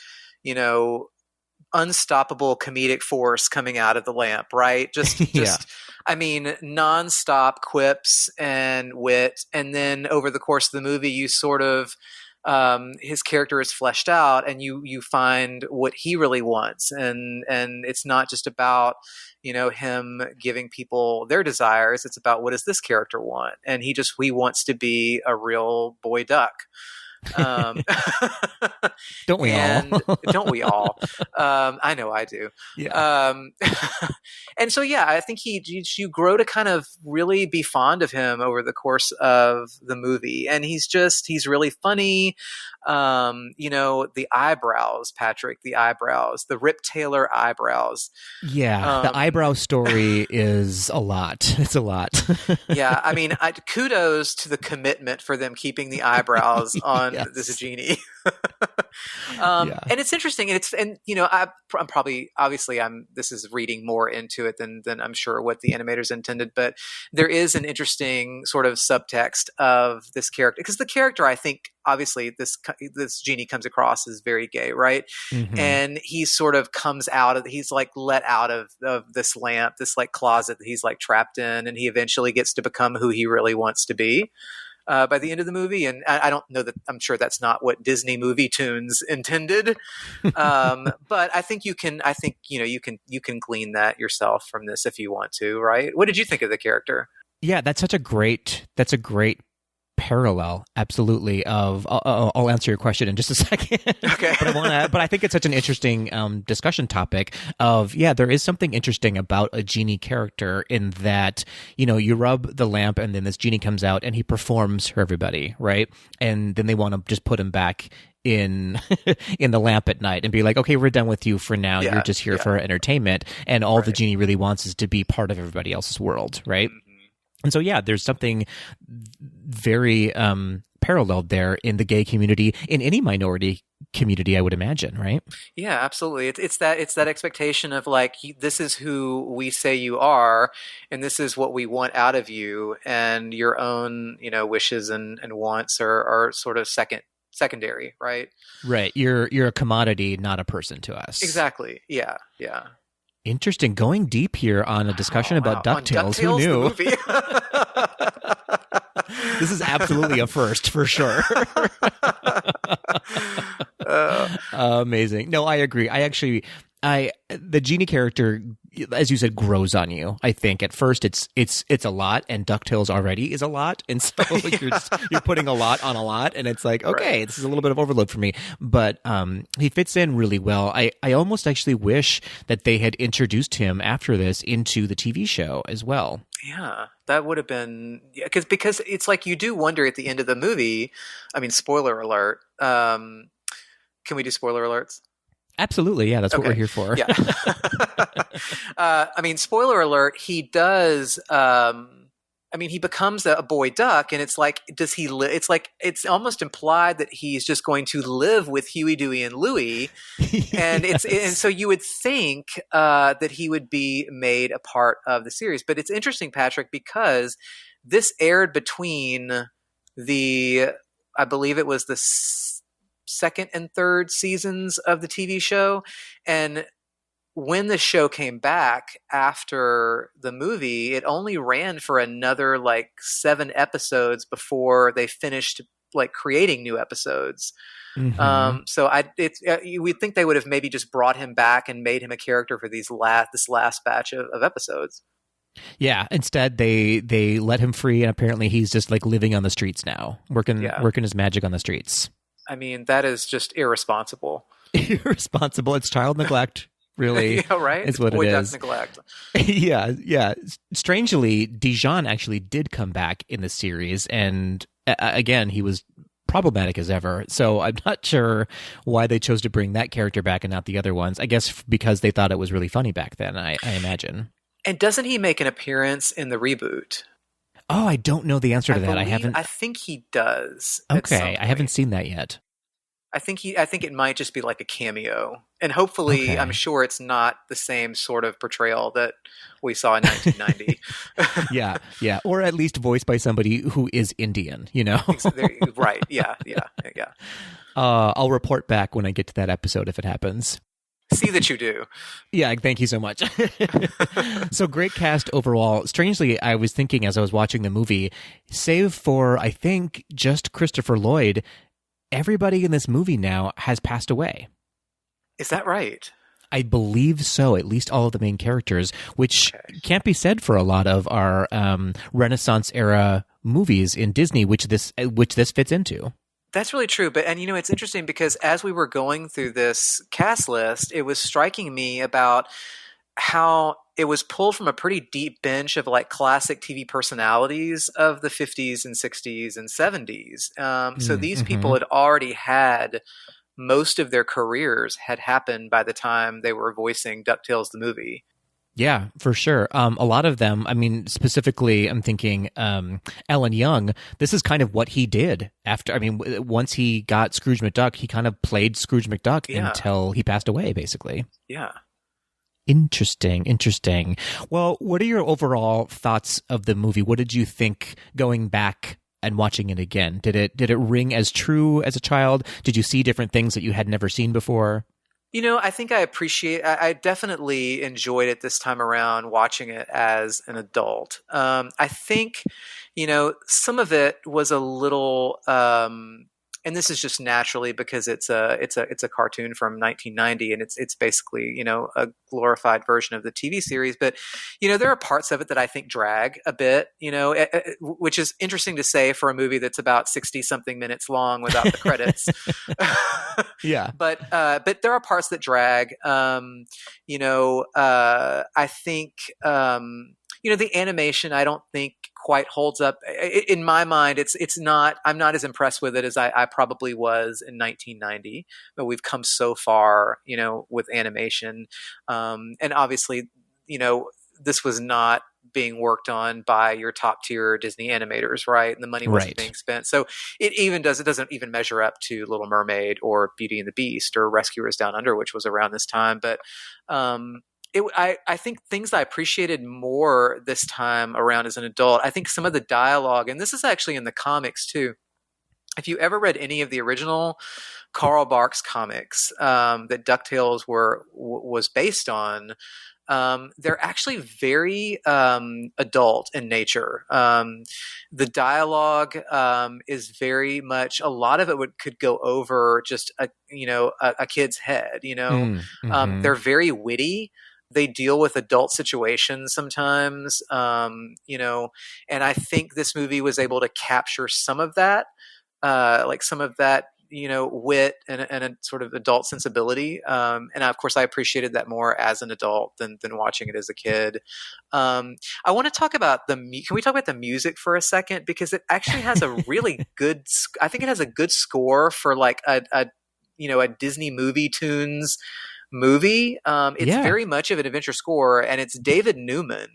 unstoppable comedic force coming out of the lamp, right? Nonstop quips and wit, and then over the course of the movie, you sort of his character is fleshed out, and you find what he really wants, and it's not just about him giving people their desires. It's about, what does this character want, and he wants to be a real boy duck. Don't we all? Don't we all? I know I do. Yeah. And so, yeah, I think you grow to kind of really be fond of him over the course of the movie. And he's really funny. The eyebrows, Patrick, the Rip Taylor eyebrows. Yeah. The eyebrow story is a lot. It's a lot. Yeah. I mean, kudos to the commitment for them keeping the eyebrows on this genie. And it's interesting. I'm probably, obviously this is reading more into it than I'm sure what the animators intended, but there is an interesting sort of subtext of this character, because the character, I think, obviously this genie comes across as very gay, right? Mm-hmm. And he sort of he's like let out of this lamp, this like closet that he's like trapped in, and he eventually gets to become who he really wants to be. By the end of the movie, and I don't know that I'm sure that's not what Disney Movie Tunes intended, but I think you can glean that yourself from this if you want to, right? What did you think of the character? Yeah, that's a great parallel, absolutely. I'll answer your question in just a second. Okay. but I think it's such an interesting discussion topic there is something interesting about a genie character in that, you rub the lamp and then this genie comes out and he performs for everybody, right? And then they want to just put him back in the lamp at night and be like, okay, we're done with you for now. You're just here for entertainment. And all the genie really wants is to be part of everybody else's world, right? Mm-hmm. And so, there's something very paralleled there in the gay community, in any minority community, I would imagine, right? Yeah, absolutely. It's that expectation of like, this is who we say you are, and this is what we want out of you, and your own, wishes and wants are sort of secondary, right? Right. You're a commodity, not a person to us. Exactly. Yeah. Yeah. Interesting. Going deep here on a discussion about DuckTales. Who knew? The movie. This is absolutely a first for sure. Amazing. No, I agree. The genie character, as you said, grows on you. I think at first it's a lot, and DuckTales already is a lot, and so you're putting a lot on a lot, and it's like, okay, This is a little bit of overload for me. But he fits in really well. I almost actually wish that they had introduced him after this into the TV show as well. Yeah, that would have been because it's like you do wonder at the end of the movie. I mean, spoiler alert. Can we do spoiler alerts? Absolutely, yeah, that's what we're here for. Yeah. I mean, spoiler alert, he does he becomes a boy duck, and it's like, does he live? It's like, it's almost implied that he's just going to live with Huey, Dewey, and Louie. And and so you would think that he would be made a part of the series. But it's interesting, Patrick, because this aired between I believe it was the second and third seasons of the TV show. And when the show came back after the movie, it only ran for another like 7 episodes before they finished like creating new episodes. Mm-hmm. So you would think they would have maybe just brought him back and made him a character for this last batch of episodes. Yeah. Instead, they let him free, and apparently he's just like living on the streets now, working his magic on the streets. I mean, that is just irresponsible. Irresponsible. It's child neglect. Really, yeah, right. Is what boy it duck is. Neglect. Yeah. Strangely, Dijon actually did come back in the series, and again, he was problematic as ever. So I'm not sure why they chose to bring that character back and not the other ones. I guess because they thought it was really funny back then. I imagine. And doesn't he make an appearance in the reboot? Oh, I don't know the answer to that. I think he does. Okay, I haven't seen that yet. I think it might just be like a cameo, and hopefully, okay. I'm sure it's not the same sort of portrayal that we saw in 1990. yeah, or at least voiced by somebody who is Indian. Right? Yeah. I'll report back when I get to that episode if it happens. See that you do. Yeah, thank you so much. So great cast overall. Strangely, I was thinking as I was watching the movie, save for, I think, just Christopher Lloyd, everybody in this movie now has passed away. Is that right? I believe so, at least all of the main characters, which can't be said for a lot of our Renaissance era movies in Disney, which this fits into. That's really true. And it's interesting because as we were going through this cast list, it was striking me about how it was pulled from a pretty deep bench of like classic TV personalities of the 50s and 60s and 70s. So these people had already had most of their careers had happened by the time they were voicing DuckTales the movie. Yeah, for sure. A lot of them, I mean, specifically, I'm thinking Ellen Young, this is kind of what he did after, I mean, once he got Scrooge McDuck, he kind of played Scrooge McDuck until he passed away, basically. Yeah. Interesting. Well, what are your overall thoughts of the movie? What did you think going back and watching it again? Did it ring as true as a child? Did you see different things that you had never seen before? I think I definitely enjoyed it this time around watching it as an adult. I think, some of it was a little, and this is just naturally because it's a cartoon from 1990 and it's basically, a glorified version of the TV series. But, there are parts of it that I think drag a bit, which is interesting to say for a movie that's about 60 something minutes long without the credits. Yeah. But there are parts that drag. I think, the animation, I don't think quite holds up. In my mind, it's not, I'm not as impressed with it as I probably was in 1990, but we've come so far, with animation. And obviously, this was not being worked on by your top tier Disney animators, right? And the money wasn't being spent. So it doesn't even measure up to Little Mermaid or Beauty and the Beast or Rescuers Down Under, which was around this time. But, I think things I appreciated more this time around as an adult, I think some of the dialogue, and this is actually in the comics too. If you ever read any of the original Carl Barks comics that DuckTales was based on, they're actually very adult in nature. The dialogue is very much, a lot of it could go over just a kid's head. They're very witty. They deal with adult situations sometimes, and I think this movie was able to capture some of that, wit and a sort of adult sensibility. And of course I appreciated that more as an adult than watching it as a kid. I want to talk about can we talk about the music for a second? Because it actually has a really good, I think it has a good score for like a Disney movie tunes movie. It's very much of an adventure score, and it's David Newman,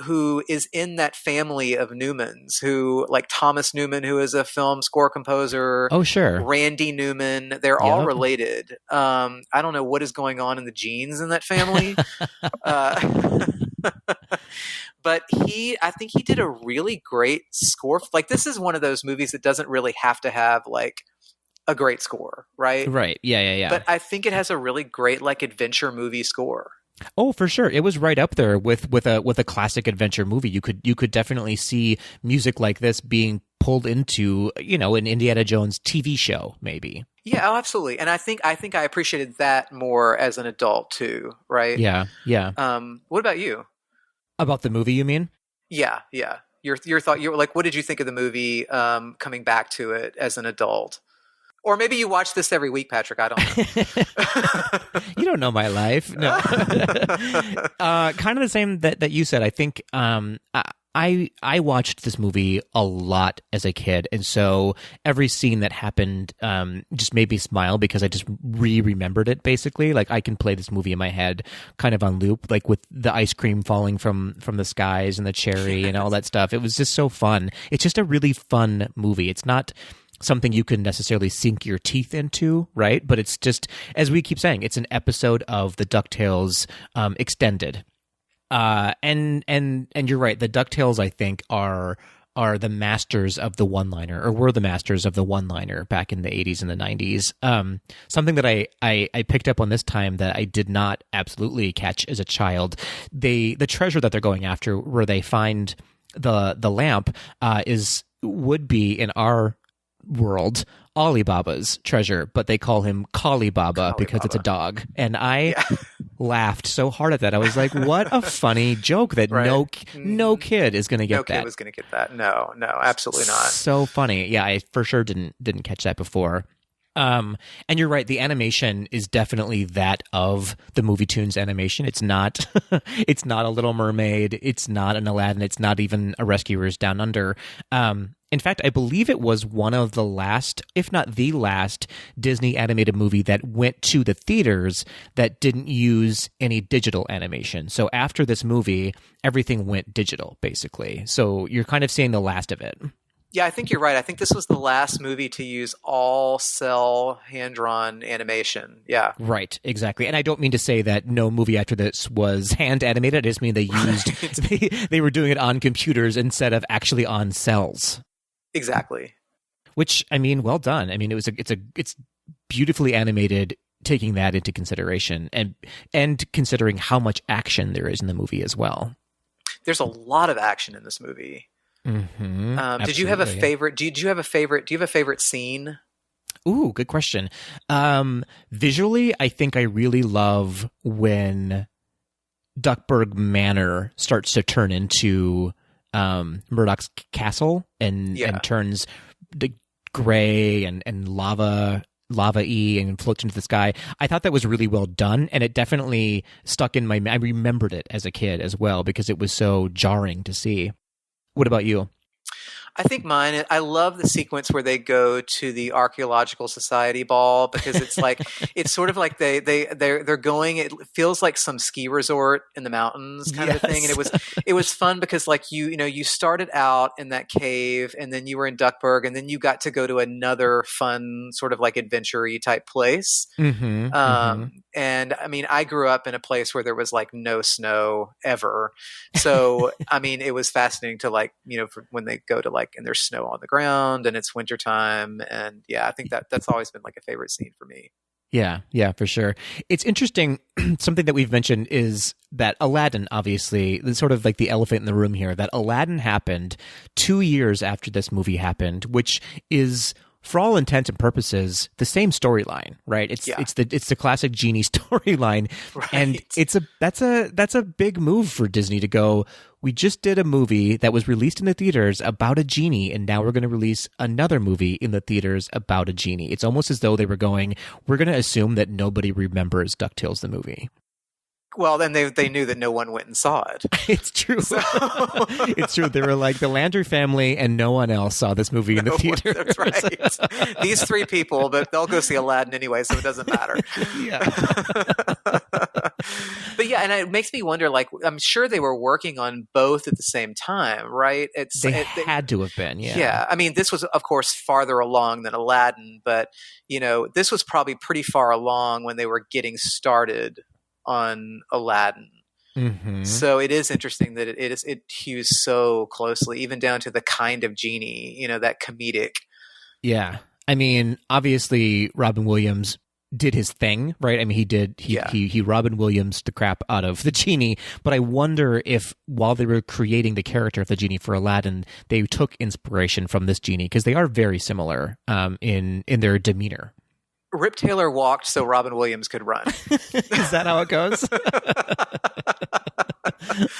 who is in that family of Newmans, who like Thomas Newman, who is a film score composer. Oh, sure. Randy Newman. They're all related. I don't know what is going on in the genes in that family. But I think he did a really great score. Like, this is one of those movies that doesn't really have to have like a great score, right? Right. Yeah. But I think it has a really great like adventure movie score. Oh, for sure. It was right up there with a classic adventure movie. You could definitely see music like this being pulled into, an Indiana Jones TV show, maybe. Yeah, oh, absolutely. And I think I appreciated that more as an adult too, right? Yeah. What about you? About the movie, you mean? Yeah. Your thought. What did you think of the movie coming back to it as an adult? Or maybe you watch this every week, Patrick. I don't know. You don't know my life. No. Kind of the same that you said. I think I watched this movie a lot as a kid, and so every scene that happened just made me smile because I just remembered it, basically. Like, I can play this movie in my head kind of on loop, like with the ice cream falling from the skies and the cherry and all that stuff. It was just so fun. It's just a really fun movie. It's not something you can necessarily sink your teeth into, right? But it's just, as we keep saying, it's an episode of the DuckTales extended. And you're right. The DuckTales, I think, are the masters of the one-liner, or were the masters of the one-liner back in the 80s and the 90s. Something that I picked up on this time that I did not absolutely catch as a child. The treasure that they're going after, where they find the lamp, would be in our world Alibaba's treasure, but they call him Collie Baba because it's a dog. And I laughed so hard at that. I was like, what a funny joke that Right. no kid is going to get No that. kid was going to get that. No, absolutely not. So funny. Yeah, I for sure didn't catch that before. And you're right. The animation is definitely that of the Movie Tunes animation. It's not, it's not a Little Mermaid. It's not an Aladdin. It's not even a Rescuers Down Under. In fact, I believe it was one of the last, if not the last, Disney animated movie that went to the theaters that didn't use any digital animation. So after this movie, everything went digital, basically. So you're kind of seeing the last of it. Yeah, I think you're right. I think this was the last movie to use all cell hand-drawn animation. Yeah. Right, exactly. And I don't mean to say that no movie after this was hand animated. I just mean they used they were doing it on computers instead of actually on cells. Exactly. Which, I mean, well done. I mean, it's beautifully animated, taking that into consideration and considering how much action there is in the movie as well. There's a lot of action in this movie. Mm-hmm. Did you have a favorite? Do you have a favorite? Do you have a favorite scene? Ooh, good question. Visually, I think I really love when Duckburg Manor starts to turn into Murdoch's castle and turns the gray and lava-y and floats into the sky. I thought that was really well done, and it definitely stuck in my. I remembered it as a kid as well because it was so jarring to see. What about you? I think mine, I love the sequence where they go to the Archaeological Society ball because it's like, it's sort of like they're going, it feels like some ski resort in the mountains kind of a thing. And it was fun because like you started out in that cave and then you were in Duckburg and then you got to go to another fun sort of like adventure-y type place. And I mean, I grew up in a place where there was like no snow ever. So, I mean, it was fascinating to like, when they go to like, and there's snow on the ground and it's wintertime. And yeah, I think that's always been like a favorite scene for me. Yeah, for sure. It's interesting. Something that we've mentioned is that Aladdin, obviously, is sort of like the elephant in the room here, that Aladdin happened 2 years after this movie happened, which is, for all intents and purposes, the same storyline, right? It's the classic genie storyline, right. And that's a big move for Disney to go. We just did a movie that was released in the theaters about a genie, and now we're going to release another movie in the theaters about a genie. It's almost as though they were going, we're going to assume that nobody remembers DuckTales the movie. Well, then they knew that no one went and saw it. It's true. So. It's true. They were like the Landry family and no one else saw this movie in the theater. That's right. These three people, but they'll go see Aladdin anyway, so it doesn't matter. Yeah. But yeah, and it makes me wonder, like, I'm sure they were working on both at the same time, right? They had to have been, yeah. Yeah. I mean, this was, of course, farther along than Aladdin, but, this was probably pretty far along when they were getting started on Aladdin. So it is interesting that it hews so closely, even down to the kind of genie, that comedic. Yeah. I mean, obviously Robin Williams did his thing, right? I mean, he Robin Williams the crap out of the genie, but I wonder if while they were creating the character of the genie for Aladdin, they took inspiration from this genie because they are very similar in their demeanor. Rip Taylor walked so Robin Williams could run. Is that how it goes?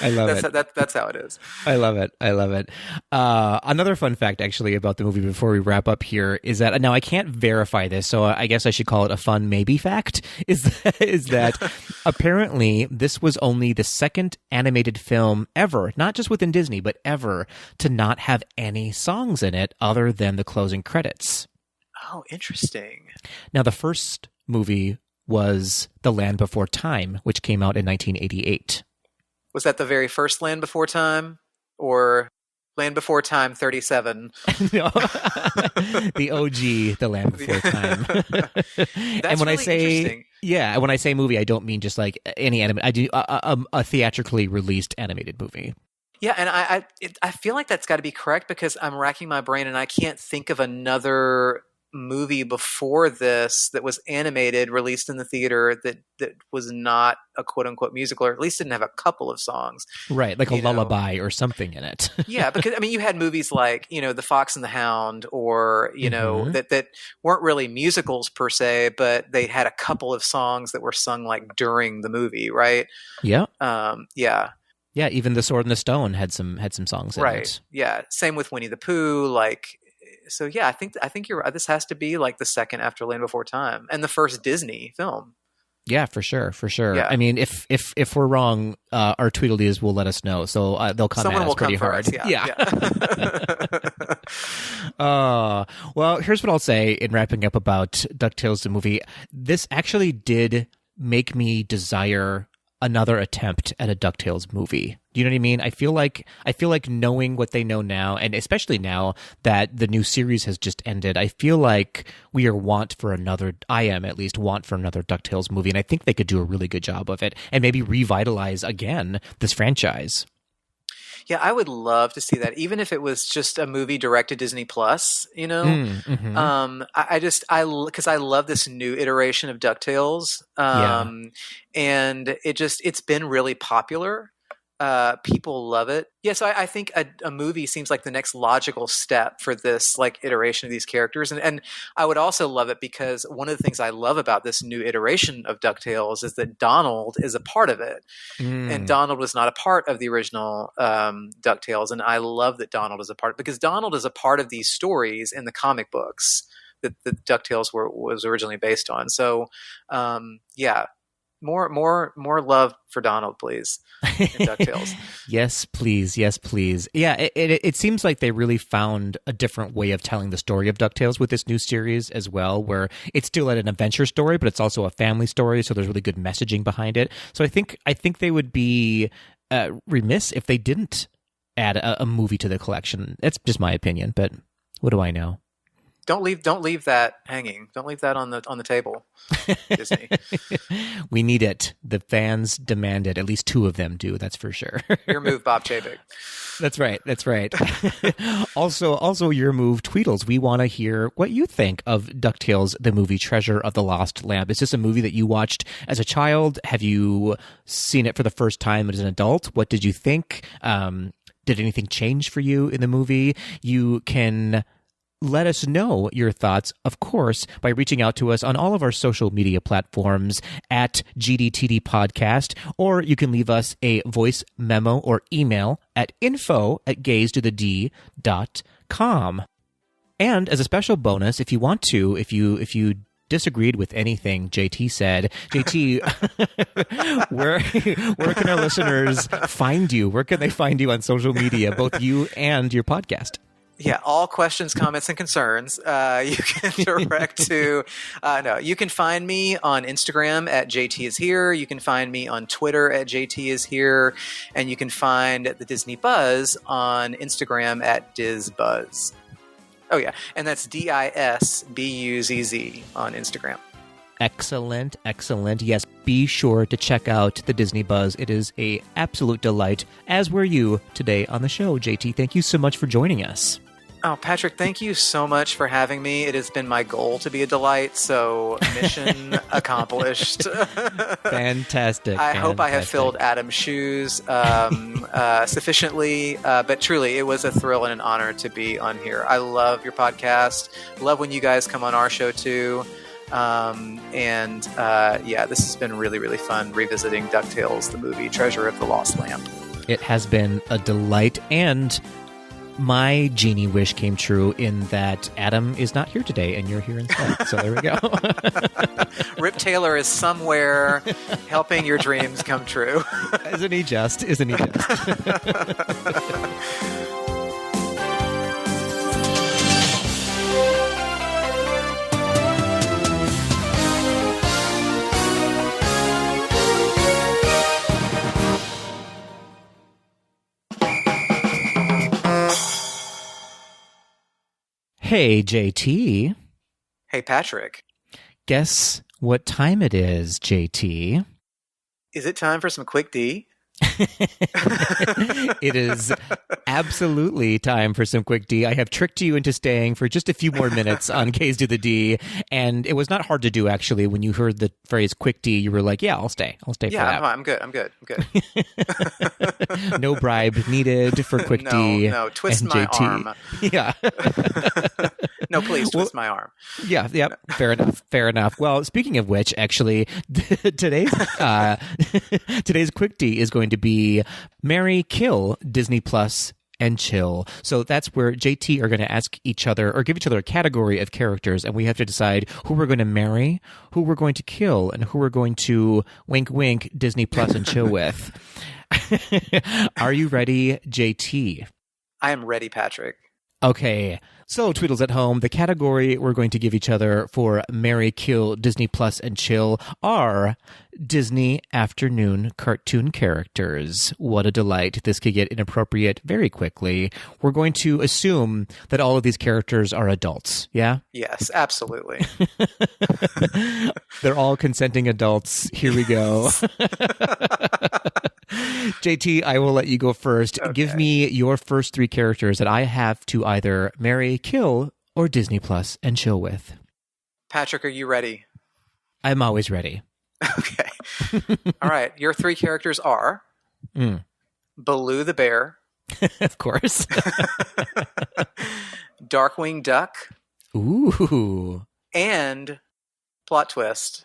I love it. That's how it is. I love it. Another fun fact, actually, about the movie before we wrap up here is that, now I can't verify this, so I guess I should call it a fun maybe fact, is that apparently this was only the second animated film ever, not just within Disney, but ever, to not have any songs in it other than the closing credits. Oh, interesting. Now, the first movie was The Land Before Time, which came out in 1988. Was that the very first Land Before Time? Or Land Before Time 37? No. The OG, The Land Before Time. That's and when really I say, interesting. Yeah, when I say movie, I don't mean just like any anime. I do a theatrically released animated movie. Yeah, and I feel like that's got to be correct because I'm racking my brain and I can't think of another movie before this that was animated, released in the theater, that was not a quote unquote musical, or at least didn't have a couple of songs. Right, like a lullaby or something in it. Yeah, because I mean, you had movies like, The Fox and the Hound, or that weren't really musicals per se, but they had a couple of songs that were sung like during the movie, right? Yeah. Yeah. Yeah, even The Sword and the Stone had some songs in right. it. Yeah. Same with Winnie the Pooh. So yeah, I think you're right. This has to be like the second after Land Before Time, and the first Disney film. Yeah, for sure. Yeah. I mean, if we're wrong, our Tweedledees will let us know, so they'll come Someone at us will pretty come hard. for us. Yeah. Well, here's what I'll say in wrapping up about DuckTales the movie. This actually did make me desire another attempt at a DuckTales movie. Do you know what I mean? I feel like knowing what they know now, and especially now that the new series has just ended, I feel like I am at least want for another DuckTales movie, and I think they could do a really good job of it and maybe revitalize again this franchise. Yeah, I would love to see that, even if it was just a movie directed Disney Plus. Because I love this new iteration of DuckTales, and it's been really popular. People love it. Yeah, so I think a movie seems like the next logical step for this like iteration of these characters, and I would also love it because one of the things I love about this new iteration of DuckTales is that Donald is a part of it, and Donald was not a part of the original DuckTales, and I love that Donald is a part, because Donald is a part of these stories in the comic books that DuckTales was originally based on. So yeah. More love for Donald, please, in DuckTales. Yes, please. Yeah, it seems like they really found a different way of telling the story of DuckTales with this new series as well, where it's still an adventure story, but it's also a family story, so there's really good messaging behind it. So I think they would be remiss if they didn't add a movie to the collection. That's just my opinion, but what do I know? Don't leave that hanging. Don't leave that on the table, Disney. We need it. The fans demand it. At least two of them do. That's for sure. Your move, Bob Chapek. That's right. Also, your move, Tweedles. We want to hear what you think of DuckTales, the movie Treasure of the Lost Lamp. Is this a movie that you watched as a child? Have you seen it for the first time as an adult? What did you think? Did anything change for you in the movie? You can let us know your thoughts, of course, by reaching out to us on all of our social media platforms at GDTD Podcast, or you can leave us a voice memo or email at info@gazetothed.com. And as a special bonus, if you want to, if you disagreed with anything JT said, JT, where can our listeners find you? Where can they find you on social media, both you and your podcast? Yeah, all questions, comments, and concerns you can direct to you can find me on Instagram at JT is here. You can find me on Twitter at JT is here, and you can find the Disney Buzz on Instagram at DizBuzz. Oh yeah, and that's DISBUZZ on Instagram. Excellent. Yes, be sure to check out the Disney Buzz. It is an absolute delight, as were you today on the show, JT. Thank you so much for joining us. Oh, Patrick, thank you so much for having me. It has been my goal to be a delight, so mission accomplished. Fantastic. I hope I have filled Adam's shoes sufficiently, but truly, it was a thrill and an honor to be on here. I love your podcast. Love when you guys come on our show, too. This has been really, really fun revisiting DuckTales, the movie Treasure of the Lost Lamp. It has been a delight, and my genie wish came true in that Adam is not here today and you're here instead. So there we go. Rip Taylor is somewhere helping your dreams come true. Isn't he just? Hey, JT. Hey, Patrick. Guess what time it is, JT? Is it time for some Quick D? It is absolutely time for some quick D. I have tricked you into staying for just a few more minutes on K's to the D, and it was not hard to do, actually. When you heard the phrase quick D, you were like, yeah, I'll stay for that. Yeah, I'm good. No bribe needed for quick D. No, twist and my JT. arm. Yeah. No, please, twist my arm. Yeah, yep. Fair enough. Well, speaking of which, actually, today's quick D is going to be marry, kill, Disney Plus, and chill. So that's where JT are going to ask each other or give each other a category of characters, and we have to decide who we're going to marry, who we're going to kill, and who we're going to wink wink Disney Plus and chill with. Are you ready, JT? I am ready, Patrick. Okay, so Tweedles at home, the category we're going to give each other for marry, kill, Disney Plus, and chill are Disney afternoon cartoon characters. What a delight. This could get inappropriate very quickly. We're going to assume that all of these characters are adults, yeah? Yes, absolutely. They're all consenting adults. Here we go. JT, I will let you go first. Okay. Give me your first three characters that I have to either marry, kill, or Disney Plus and chill with. Patrick, are you ready? I'm always ready. Okay. All right. Your three characters are Baloo the bear, Of course. Darkwing Duck, Ooh. and plot twist,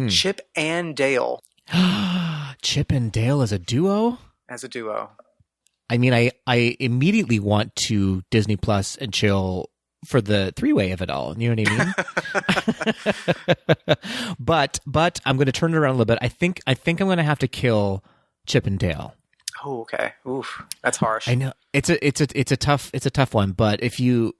Chip and Dale Chip and Dale as a duo? as a duo. I mean, I immediately want to Disney Plus and chill for the three-way of it all. You know what I mean? But I'm going to turn it around a little bit. I think I'm going to have to kill Chip and Dale. Oh, okay. Oof, that's harsh. I know it's a tough one. But if you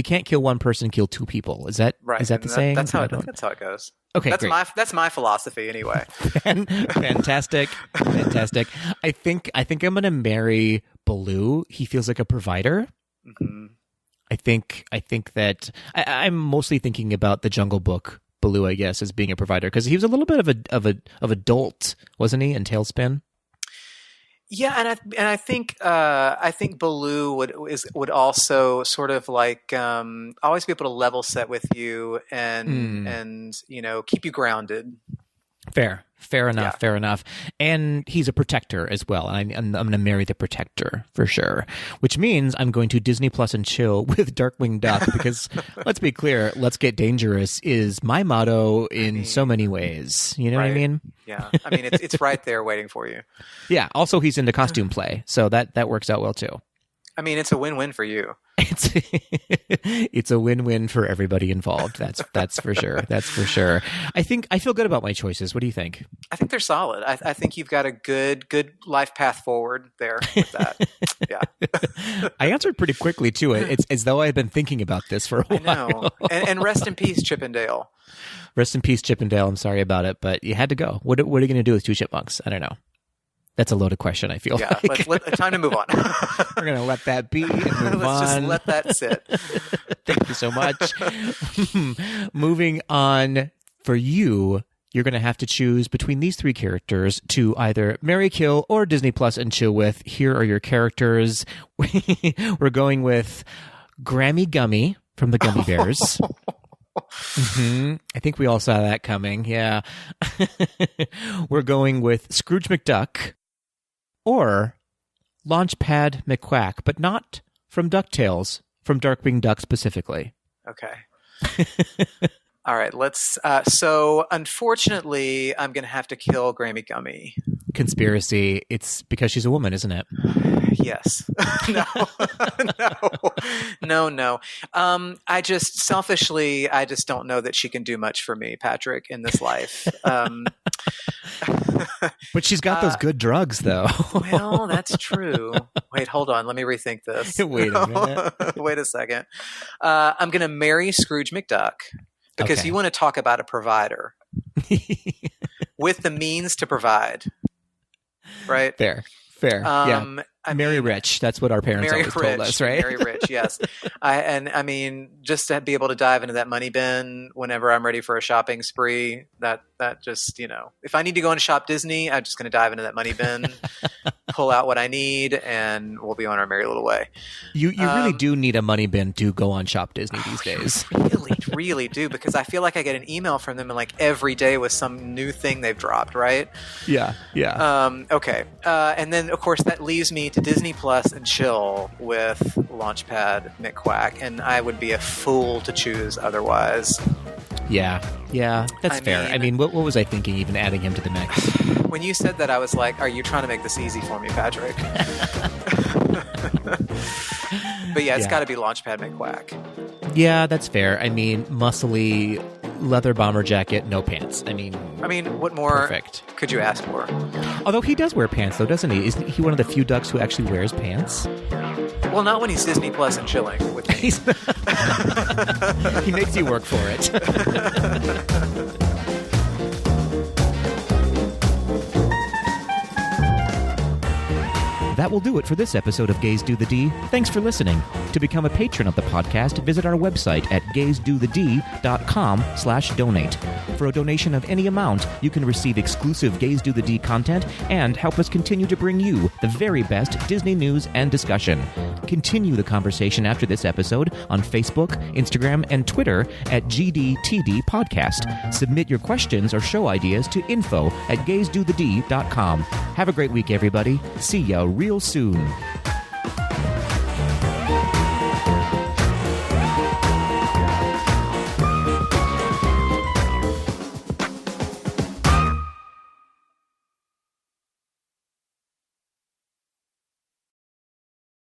can't kill one person, kill two people. Is that Right. Is that the saying? That's how it goes. Okay, That's great. that's my philosophy anyway. Fantastic. I think I'm going to marry Baloo. He feels like a provider. Mm-hmm. I think that I'm mostly thinking about the Jungle Book Baloo, I guess, as being a provider, because he was a little bit of a dolt, wasn't he? In Tailspin. Yeah, and I think Baloo would also sort of like always be able to level set with you and keep you grounded. Fair enough. And he's a protector as well. And I'm going to marry the protector for sure, which means I'm going to Disney Plus and chill with Darkwing Duck because let's be clear, let's get dangerous is my motto in so many ways. You know what I mean? Yeah. I mean, it's right there waiting for you. Yeah. Also, he's into costume play, so that works out well too. I mean, it's a win-win for you. It's a win-win for everybody involved. That's for sure. That's for sure. I feel good about my choices. What do you think? I think they're solid. I think you've got a good life path forward there with that. Yeah. I answered pretty quickly too. It's as though I had been thinking about this for a while. I know. And rest in peace, Chip and Dale. Rest in peace, Chip and Dale. I'm sorry about it, but you had to go. What are you going to do with two chipmunks? I don't know. That's a loaded question, I feel like. Time to move on. We're going to let that be and move Let's just on. let that sit. Thank you so much. Moving on, for you, you're going to have to choose between these three characters to either marry, kill, or Disney Plus and chill with. Here are your characters. We're going with Grammy Gummy from the Gummy Bears. Mm-hmm. I think we all saw that coming. Yeah. We're going with Scrooge McDuck or Launchpad McQuack, but not from DuckTales, from Darkwing Duck specifically. Okay. All right, let's. So, unfortunately, I'm going to have to kill Grammy Gummy. Conspiracy. It's because she's a woman, isn't it? Yes. No. I just selfishly, I just don't know that she can do much for me, Patrick, in this life. But she's got those good drugs, though. Well, that's true. Wait, hold on. Let me rethink this. Wait a minute. Wait a second. I'm going to marry Scrooge McDuck because you want to talk about a provider with the means to provide. Right? Fair. Fair. Yeah. Marry rich. That's what our parents always told us, right? Marry rich, yes. I mean, just to be able to dive into that money bin whenever I'm ready for a shopping spree, that just, if I need to go and shop Disney, I'm just going to dive into that money bin, pull out what I need, and we'll be on our merry little way. You really do need a money bin to go on Shop Disney these days. Really do, because I feel like I get an email from them like every day with some new thing they've dropped, right? Yeah. Okay. And then, of course, that leaves me to Disney Plus and chill with Launchpad McQuack, and I would be a fool to choose otherwise. Yeah, that's fair. I mean, what was I thinking even adding him to the mix? When you said that, I was like, are you trying to make this easy for me, Patrick? But yeah, it's got to be Launchpad McQuack. Yeah, that's fair. I mean, muscly leather bomber jacket, no pants. I mean, what more perfect could you ask for? Although he does wear pants, though, doesn't he? Isn't he one of the few ducks who actually wears pants? Well, not when he's Disney Plus and chilling with me. He makes you work for it. That will do it for this episode of Gays Do the D. Thanks for listening. To become a patron of the podcast, visit our website at gaysdothed.com/donate. For a donation of any amount, you can receive exclusive Gays Do the D content and help us continue to bring you the very best Disney news and discussion. Continue the conversation after this episode on Facebook, Instagram, and Twitter at GDTD Podcast. Submit your questions or show ideas to info@gaysdothed.com. Have a great week, everybody. See ya real soon.